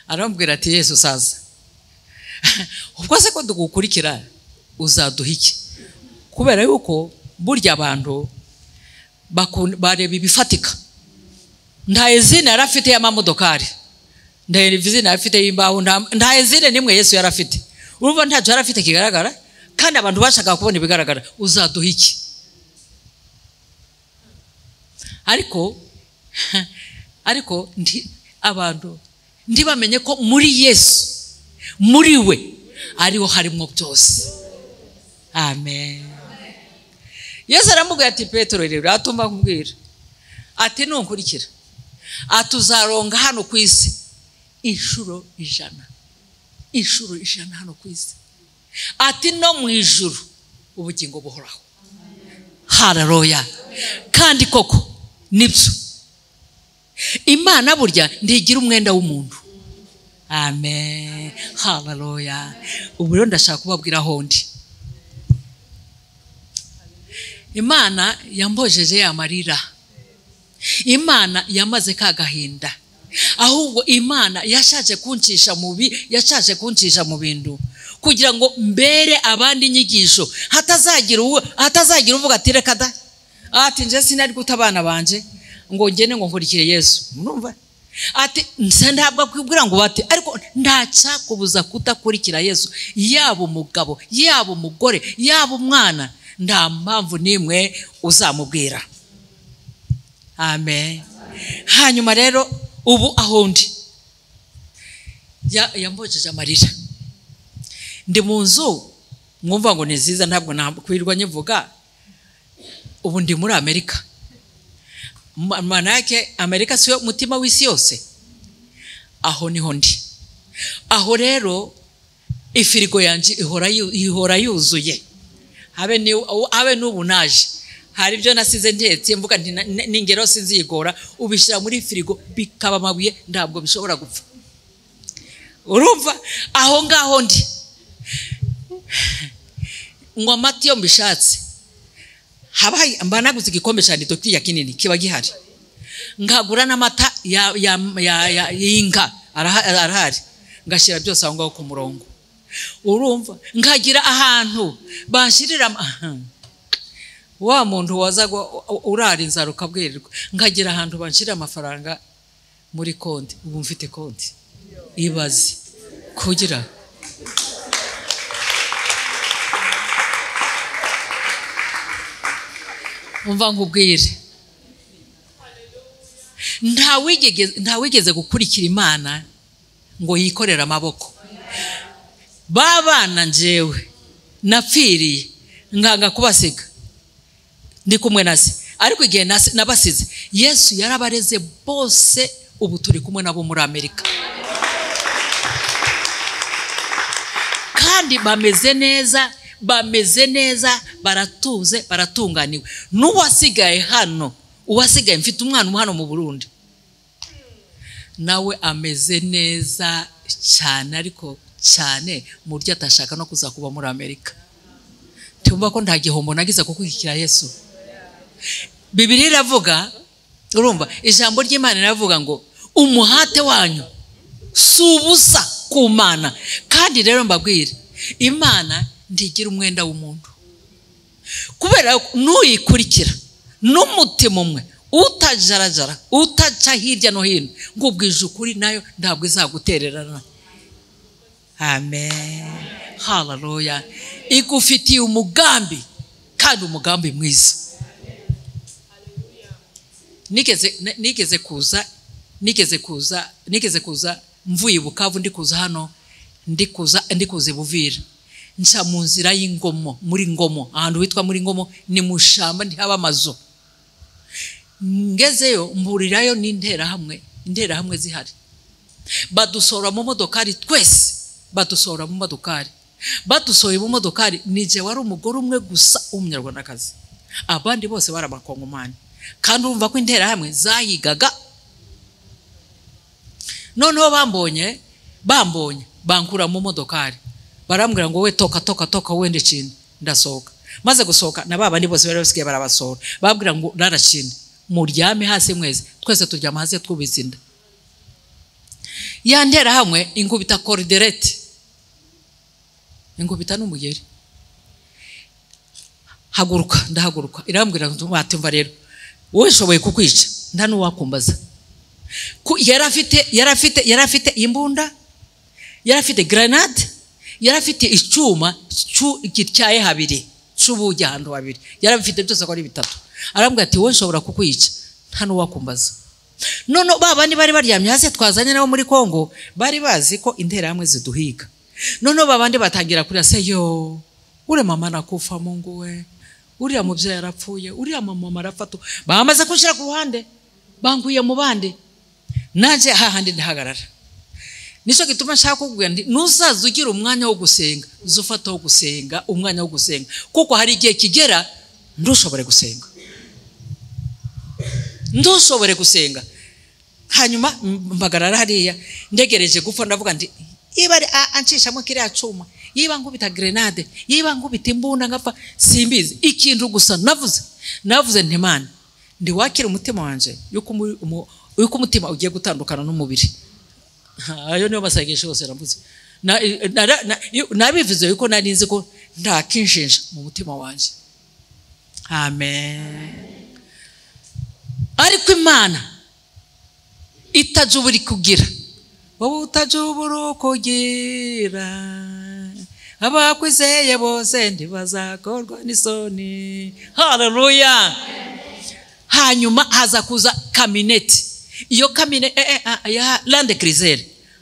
arambwira ati Yesu saza ubwo se ko dugukurikira uzaduha iki? Kubera yuko burya abantu bareba ibifatika. Nta izina yarafite y'amamodokari, nta izina yarafite y'imbaho, nta izina nimwe Yesu yarafite. Urumva ntacyo yarafite kigaragara kandi abantu bashaka kubona ibigaragara. Uzaduha iki? ariko abantu ntibamenye ko muri Yesu, muri we ariho harimo byose. Amen. Yesu aramubwira ati Petero rero atumva kumbwira ati nunkurikira atuzaronga hano ku isi inshuro 100 hano ku isi, ati no mu ijuru ubugingo buhoraho. Haleluya. Kandi koko nibyo Imana burya ndigira umwenda w'umuntu. Amen. Haleluya. Ubu rero ndashaka kubabwira hondi Imana yambojeje amarira. Imana yamaze kagahinda. Ahubwo Imana yashaje kuncisha kuncisha mu bintu kugira ngo mbere abandi nyigisho hatazagira uvuga ati reka da ati nje sinari gutabana banje ngo ngene ngo nkurikire Yesu. Murumva ati ntabwo kwibwira ngo bati ariko ndacakubuza kutakurikira Yesu, yaba umugabo yaba umugore yaba umwana, nta mpamvu nimwe uzamubwira. Amen. Hanyuma rero ubu ahondi yambojeje amarira. Ndi mu nzu mwumva ngo niziza, ntabwo nakwirwa nyivuga. Ubu ndi muri Amerika. Manake Amerika siyo mutima w'isi yose. Aho niho ndi. Aho rero ifirigo yanje ihora yuzuye. Habe n'ubu naje hari ibyo nasize ntetse mvuga nti ningero sinzigora ubishira muri firigo bikaba amabuye ntabwo bishobora gupfa. Urumva aho ngaho ndi ngo amati yo mbishatse habaye mbanaguze igikombe cyane ya kinini kiba gihari, ngagura n'amata y'inka arahari, ngashira byose aho ngaho ku murongo. Urumva ngagira ahantu banshirira wa muntu wazaga urara inzara ukabwirirwa, ngagira ahantu banshirira amafaranga muri konti. Ubu mfite konti ibaze kugira umva nkubwire nta wigeze gukurikira Imana ngo yikorera amaboko. Babana njewe napfiriye nganga kubasiga ndi kumwe nase, ariko igihe nabasize Yesu yarabareze bose. Ubu turi kumwe nabo muri Amerika kandi bameze neza baratuze baratunganiwe. N'uwasigaye hano, uwasigaye mfite umwana hano mu Burundi, nawe ameze neza cyane, ariko cyane mu buryo atashaka no kuza kuba muri Amerika. Tumva ko nta gihombo nagize kukurikira Yesu. Bibiliya iravuga, urumva ijambo ry'Imana riravuga ngo umuhate wanyu subusa ku Mana. Kandi rero mbabwire Imana ndigira umwenda w'umuntu, kubera nuyikurikira n'umutima umwe utajarajara utaca hirya no hino ngo ubwije ukuri, nayo ntabwo izagutererana. Amen. Haleluya. Igufitiye umugambi kandi umugambi mwiza. Nigeze kuza mvuye Bukavu, ndi kuza hano, ndi kuza Buvira. nca mu nzira y'ingomo, muri ngomo, ahantu witwa muri ngomo, ni mu shamba ntihaba amazu. Ngezeyo mburirayo n'interahamwe zihari, badusora mu modokari twese, badusora mu modokari, badusoye mu modokari. Nije wari umugore umwe gusa w'umunyarwandakazi, abandi bose bari abakongomani, kandi urumva ko interahamwe zahigaga. Noneho bambonye bankura mu modokari, barambwira ngo we toka wende chini. Ndasohoka, maze gusohoka na babandi bose bari basigaye barabasora, babwira ngo rarachini muryame hasi mwese, twese turyama hasi twubizinda. Ya nterahamwe inkubita corderette, inkubita n'umugeri. Haguruka, ndahaguruka, irambwira ngo mwatumva rero wowe shoboye kukwica nta nuwakumbaza. Yarafite imbunda, yarafite grenade, yarafite icyuma gityaye habiri cy'ubugi ahantu habiri, yarafite byose ko ari bitatu. Arambwira ati wowe nshobora kukwica nta nuwakumbaza. None babandi bari baryamye hasi twazanye nabo muri Kongo, bari bazi ko interahamwe ziduhiga. None babandi batangira kuri aseyo, ure mama nakufa Mungu we, uriya mubyeyi yarapfuye, uriya mama arafatu. Bamaze kushira ku ruhande, banguye mu bandi, naje hahandi ndahagarara. Nico gituma nshaka kugubwira ndi nuzaza ugira umwanya wo gusenga, uzufata wo gusenga, umwanya wo gusenga, kuko hari igihe kigera ndushobore gusenga, ndushobore gusenga. Hanyuma mbagarara hariya ndegereje gupfa, ndavuga ndi iba anshishamo kiriya cuma, yiba nkubita grenade, yiba nkubita imbunda ngapfa, simbizi. Ikintu gusa navuze nti Mana, ndi wakira umutima wanje yuko umutima ugiye gutandukana n'umubiri. Ayo niyo masagisho yose navuze. Nabivuze yuko nari nzi ko ndakinshinja mu mutima wanje. Amen. Ariko Imana itajuburi kugira, wowe utajuburu kugira, abakwizeye bose ndibazakorwa n'isoni. Haleluya. Hanyuma haza kuza kamineti, iyo kamine ya Land Cruiser,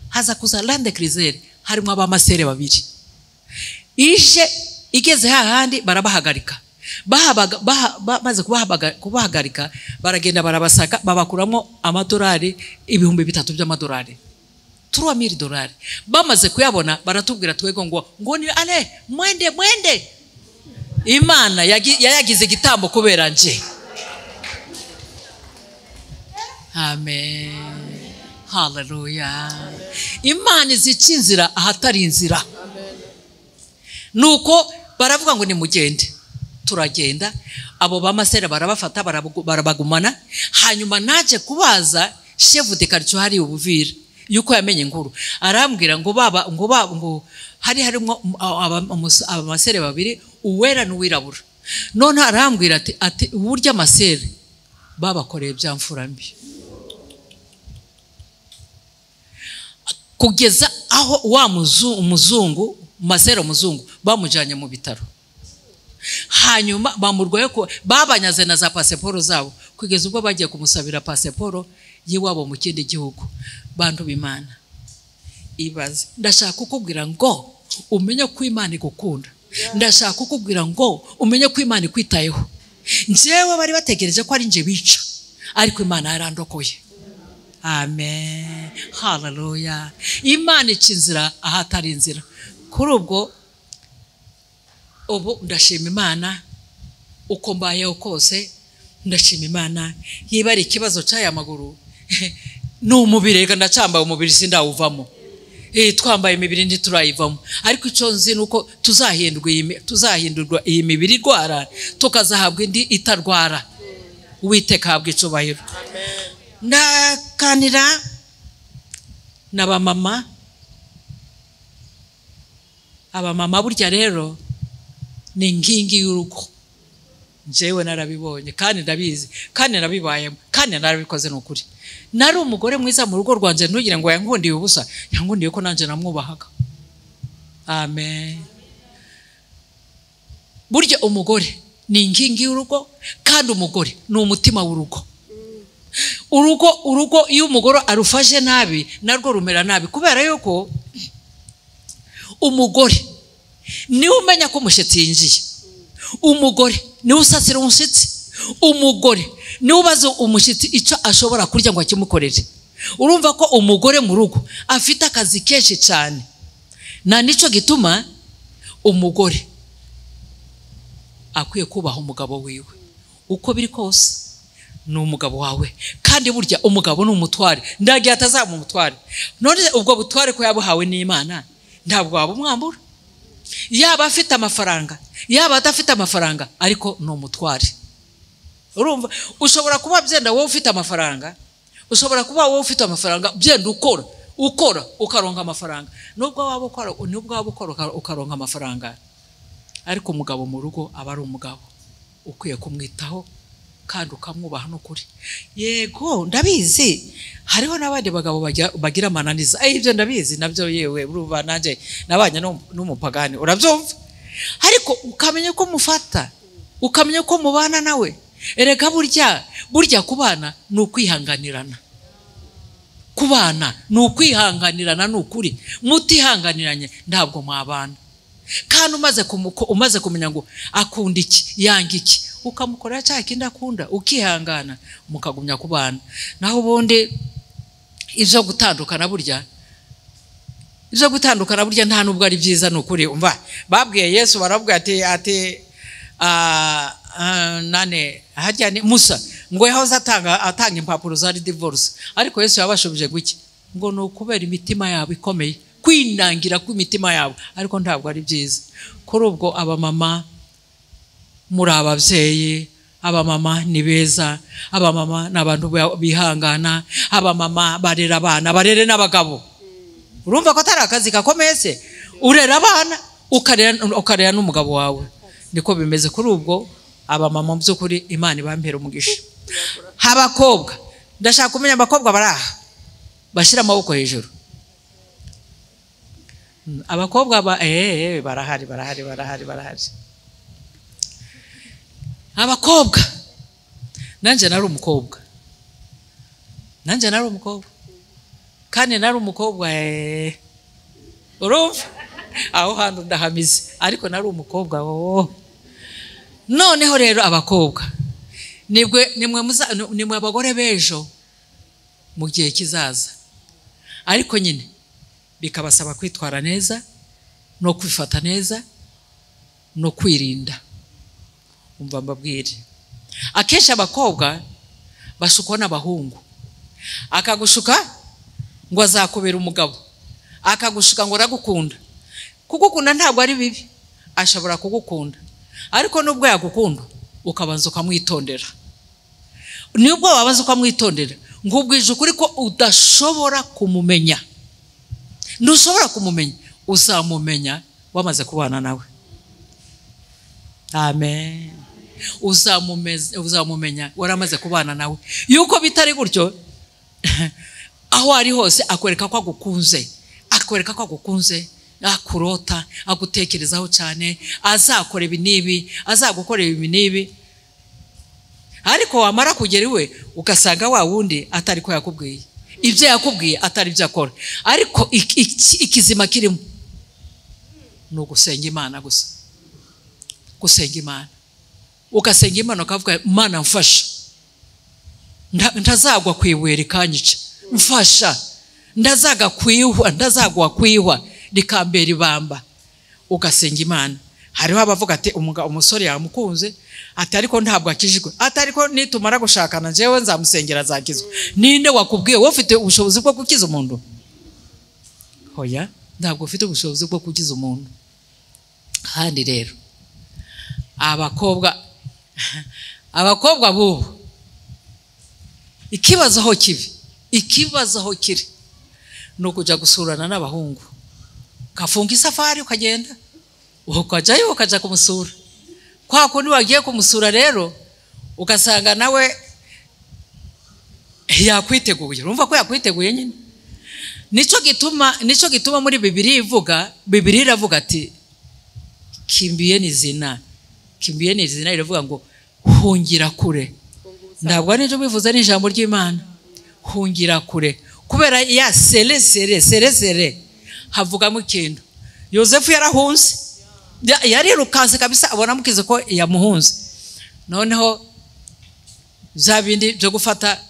haza kuza Land Cruiser, harimo abamasere babiri. Igeze hahandi barabahagarika, maze kubahagarika baragenda barabasaka, babakuramo amadolari 3,000 by'amadolari, $3,000. Bamaze kuyabona baratubwira twego ngo ni ale mwende. Imana yagize igitambo kubera nje. Amen. Hallelujah. Imana izicinzira ahatari inzira. Nuko baravuga ngo ni mugende. Turagenda, abo bamasera barabafata barabagumana. Hanyuma naje kubaza chef de quartier hari Ubuvira yuko yamenye inkuru. Arambwira ngo harimo abamasere babiri, uwera n'uwirabura. None arambwira ati uburyo amasere babakoreye byamfura mbi, kugeza aho wa umuzungu masera umuzungu bamujanye mu bitaro. Hanyuma bamurwaye ko babanyaze na za pasiporo zabo, kugeza ubwo bagiye kumusabira pasiporo yiwabo mu kindi gihugu. Bantu b'Imana, ibaze, ndashaka kukubwira ngo umenye ko Imana igukunda. Ndashaka kukubwira ngo umenye ko Imana ikwitayeho. Njewe bari bategereje ko ari nje bica, ariko Imana yarandokoye. Amen. Hallelujah. Imana icinzira ahatari inzira. Kuri ubwo ubu ndashima Imana uko mbayeho kose. Ndashima Imana. Yiba ari ikibazo cy'aya maguru n'umubiri, reka ndacambaye umubiri sindawuvamo, twambaye imibiri ntiturayivamo, ariko icyo nzi nuko tuzahindurwa iyi mibiri irwara, tukazahabwa indi itarwara. Uwiteka habwa icubahiro. Ndakanira n'abamama. Abamama burya rero ni inkingi y'urugo. Njewe narabibonye kandi ndabizi kandi narabibayemo kandi narabikoze n'ukuri. Nari umugore mwiza mu rugo rwanje, ntugira ngo yankundiye ubusa, yankundiye ko nanje namwubahaga. Amen. Burya umugore ni inkingi y'urugo, kandi umugore ni umutima w'urugo. Urugo iyo umugore arufashe nabi narwo rumera nabi, kubera yuko umugore niwe umenya ko umushitsi yinjiye. Umugore niwe usasira umushitsi. Umugore niwe ubaza umushitsi icyo ashobora kurya ngo akimukorere. Urumva ko umugore mu rugo afite akazi kenshi cyane. Na nico gituma umugore akwiye kubaha umugabo wiwe. Uko biri kose ni umugabo wawe, kandi burya umugabo ni umutware, ndagiye atazamu umutware. None ubwo butware ko yabuhawe n'Imana ntabwo wabumwambura. Yaba afite amafaranga, yaba adafite amafaranga, ariko ni umutware. Urumva ushobora kuba byenda wowe ufite amafaranga, ushobora kuba wowe ufite amafaranga byenda ukora ukaronka amafaranga. Nubwo waba ukora ukaronka amafaranga, ariko umugabo mu rugo aba ari umugabo ukwiye kumwitaho kandi ukamwubaha n'ukuri. Yego ndabizi hariho n'abandi bagabo bagira amananiza. Ibyo ndabizi nabyo, yewe urumva nanje nabanye n'umupagani, urabyumva. Ariko ukamenya ko mufata, ukamenya ko mubana nawe. Erega burya kubana ni ukwihanganirana. Kubana ni ukwihanganirana n'ukuri. Mutihanganiranye ntabwo mwabana. Kandi umaze kumenya ngo akunda iki, yanga iki, ukamukorera cya kindi akunda, ukihangana, mukagumya kubana. Naho ubundi ibyo gutandukana burya nta nubwo ari byiza n'ukuri. Umva babwiye Yesu, barabwira ati nane hajya ni Musa ngo yahoze atanga impapuro za divorce, ariko Yesu yabashubije guki ngo no kubera imitima yabo ikomeye, kwinangira kw'imitima yabo. Ariko ntabwo ari byiza. Kuri ubwo abamama muri ababyeyi, abamama ni beza, abamama n'abantu bihangana, abamama barera abana, barere n'abagabo. Urumva ko atari akazi gakomeye se? Urera abana ukarera n'umugabo wawe. Niko bimeze. Kuri ubwo abamama mu by'ukuri Imana ibambera umugisha. Abakobwa ndashaka kumenya abakobwa baraha bashira amaboko hejuru. Abakobwa barahari. Abakobwa nanje nari umukobwa, kandi nari umukobwa urumva aho hantu ndahamize, ariko nari umukobwa. Noneho rero abakobwa nimwe abagore bejo mu gihe kizaza, ariko nyine bikabasaba kwitwara neza no kwifata neza no kwirinda. Umva mbabwire, akenshi abakobwa bashukwa n'abahungu. Akagushuka ngo azakubera umugabo, akagushuka ngo aragukunda. Kugukunda ntabwo ari bibi, ashobora kugukunda, ariko nubwo yagukunda ukabanza ukamwitondera. Nubwo wabanza ukamwitondera, ngubwije ukuri ko udashobora kumumenya. Ntushobora kumumenya, uzamumenya wamaze kubana nawe. Amen. Uzamumenya waramaze kubana nawe. Yuko bitari gutyo aho ari hose akwereka ko agukunze, akurota, agutekerezaho cyane, azakora ibi nibi, azagukorera ibi nibi. Ariko wamara kugera iwe ugasanga wa wundi atari ko yakubwiye, ibyo yakubwiye atari byo akora. Ariko ikizima kirimo no gusenga Imana gusa. Gusenga Imana, ugasenga Imana ukavuga Imana mfasha, ntazagwa kwiwera kanyica, mfasha, ndazagwa kwihwa rikambera ibamba. Ugasenga Imana. Hariho abavuga ati umusore yamukunze, ati ariko ntabwo akijijwe, ati ariko nitumara gushakana jewe nzamusengera azakizwa. Ninde wakubwiye wowe ufite ubushobozi bwo gukiza umuntu? Hoya, ntabwo ufite ubushobozi bwo gukiza umuntu. Kandi rero abakobwa bubu ikibazo aho kiri no kujya gusurana n'abahungu. Kafunga isafari ukagenda ukajyayo ukajya kumusura. Kwa kundi wagiye kumusura rero ugasanga nawe yakwiteguye. Urumva ko yakwiteguye nyine. Nico gituma muri Bibiliya iravuga ati kimbiye ni zina iravuga ngo hungira kure. Ntabwo ari byo bivuze n'ijambo ry'Imana. Hungira kure. Kubera ya sere havugamo ikintu. Yosefu yarahunze yarirukanse kabisa abona mukize ko yamuhunze. Noneho za bindi byo gufata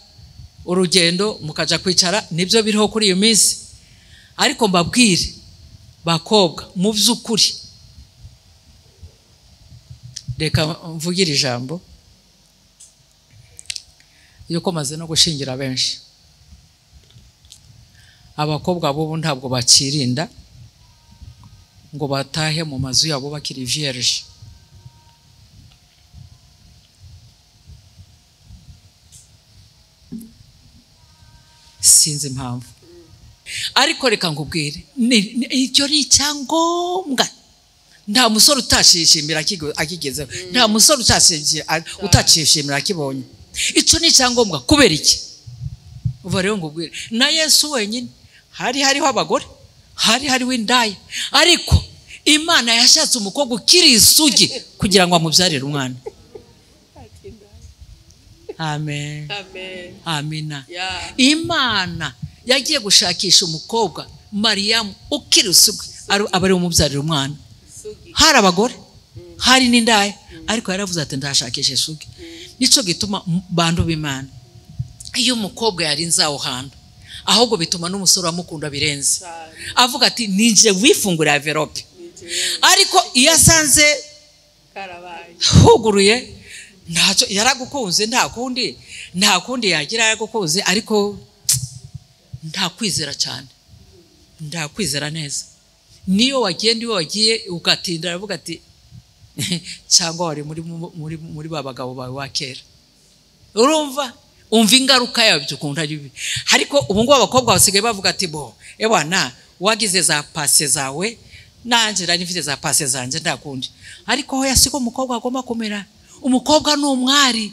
urugendo mukaja kwicara nibyo biriho kuri iyo minsi. Ariko mbabwire bakobwa mu by'ukuri, reka mvugira ijambo yuko maze no gushingira benshi. Abakobwa bo ntabwo bakirinda ngo batahe mu mazu yabo bakiri vierge. Sinzi impamvu, ariko reka ngubwire icyo ni icyangombwa. Nta musore utashishimira akigezeho, nta musore utashishimira akibonye. Icyo ni icyangombwa. Kubera iki? Uva rero ngubwire, na Yesu wenyine hariho abagore, hariho indaya, ariko Imana yashatse umukobwa ukiri isugi kugira ngo amubyarire umwana. Amen. Amina. Imana yagiye gushakisha umukobwa Mariamu ukiri isugi abari umubyarire umwana. Hari abagore, hari n'indaya, ariko yaravuze ati ndashakisha isugi. Nico gituma bantu b'Imana, iyo umukobwa yarinze aho hantu, ahubwo bituma n'umusore amukunda birenze. Avuga ati ninje wifungura envelope. Ariko iyo asanze karabaye huguruye, ntacyo yaragukunze, nta kundi yagira yaragukunze, ariko nta kwizera cyane, nta kwizera neza. Niyo wagiye ugatinda, aravuga ati cyangwa wari muri babagabo bawe wa kera. Urumva umva ingaruka yabyo ukunda bibi. Ariko ubu ngo abakobwa basigaye bavuga ati bo ebana wagize za pase zawe, nanje rani mfite za pase zanje ndakundi. Ariko ho yasiko umukobwa agomba kumera. Umukobwa ni umwari.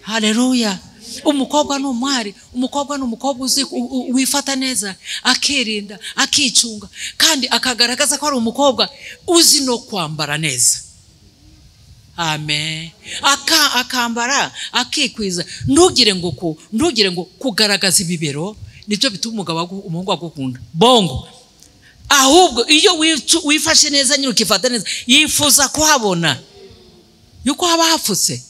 Haleluya. Umukobwa ni umwari. Umukobwa ni umukobwa uzi wifata neza, akirinda, akicunga, kandi akagaragaza ko ari umukobwa uzi no kwambara neza. Amen. Akambara, akikwiza. Ntugire ngo kugaragaza ibibero nibyo bituma umuhungu agukunda. Bongo. Ahubwo iyo wifashe neza nyine ukifata neza, yifuza kuhabona yuko haba hafutse.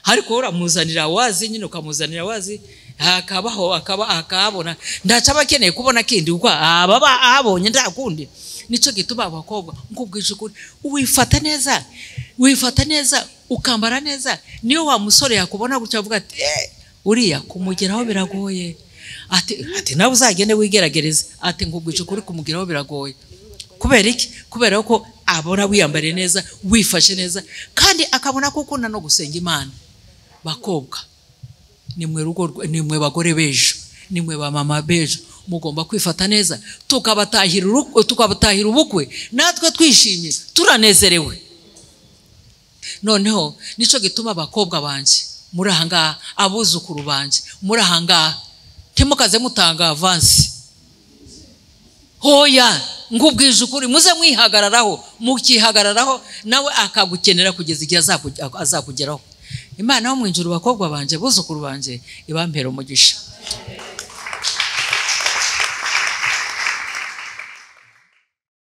Ariko uramuzanira wazi nyine, ukamuzanira wazi akahabona, ndaca abakeneye kubona kindi uko aba ahabonye ndakundi. Nico gituma abakobwa ngubwije ukuri wifata neza ukambara neza. Niyo wa musore yakubona gutya avuga ati uriya kumugeraho biragoye, ati nawe uzagende wigeragereza, ati ngubwije ukuri kumugeraho biragoye. Kubera iki? Kubera ko abona wiyambare neza, wifashe neza, kandi akabona ko ukunda no gusenga Imana. Bakobwa nimwe bagore bejo, nimwe ba mama bejo, mugomba kwifata neza, tukabatahira ubukwe natwe twishimye turanezerewe. Noneho nico gituma abakobwa banje muri ahanga, abuzukuru banje muri ahanga, timukaze mutanga avance. Hoya ngubwije ukuri, muze mwihagararaho, mukihagararaho nawe akagukenera kugeza igihe azakugeraho. Imana yo mu ijuru bakobwa banje, buzukuru banje, ibampera umugisha.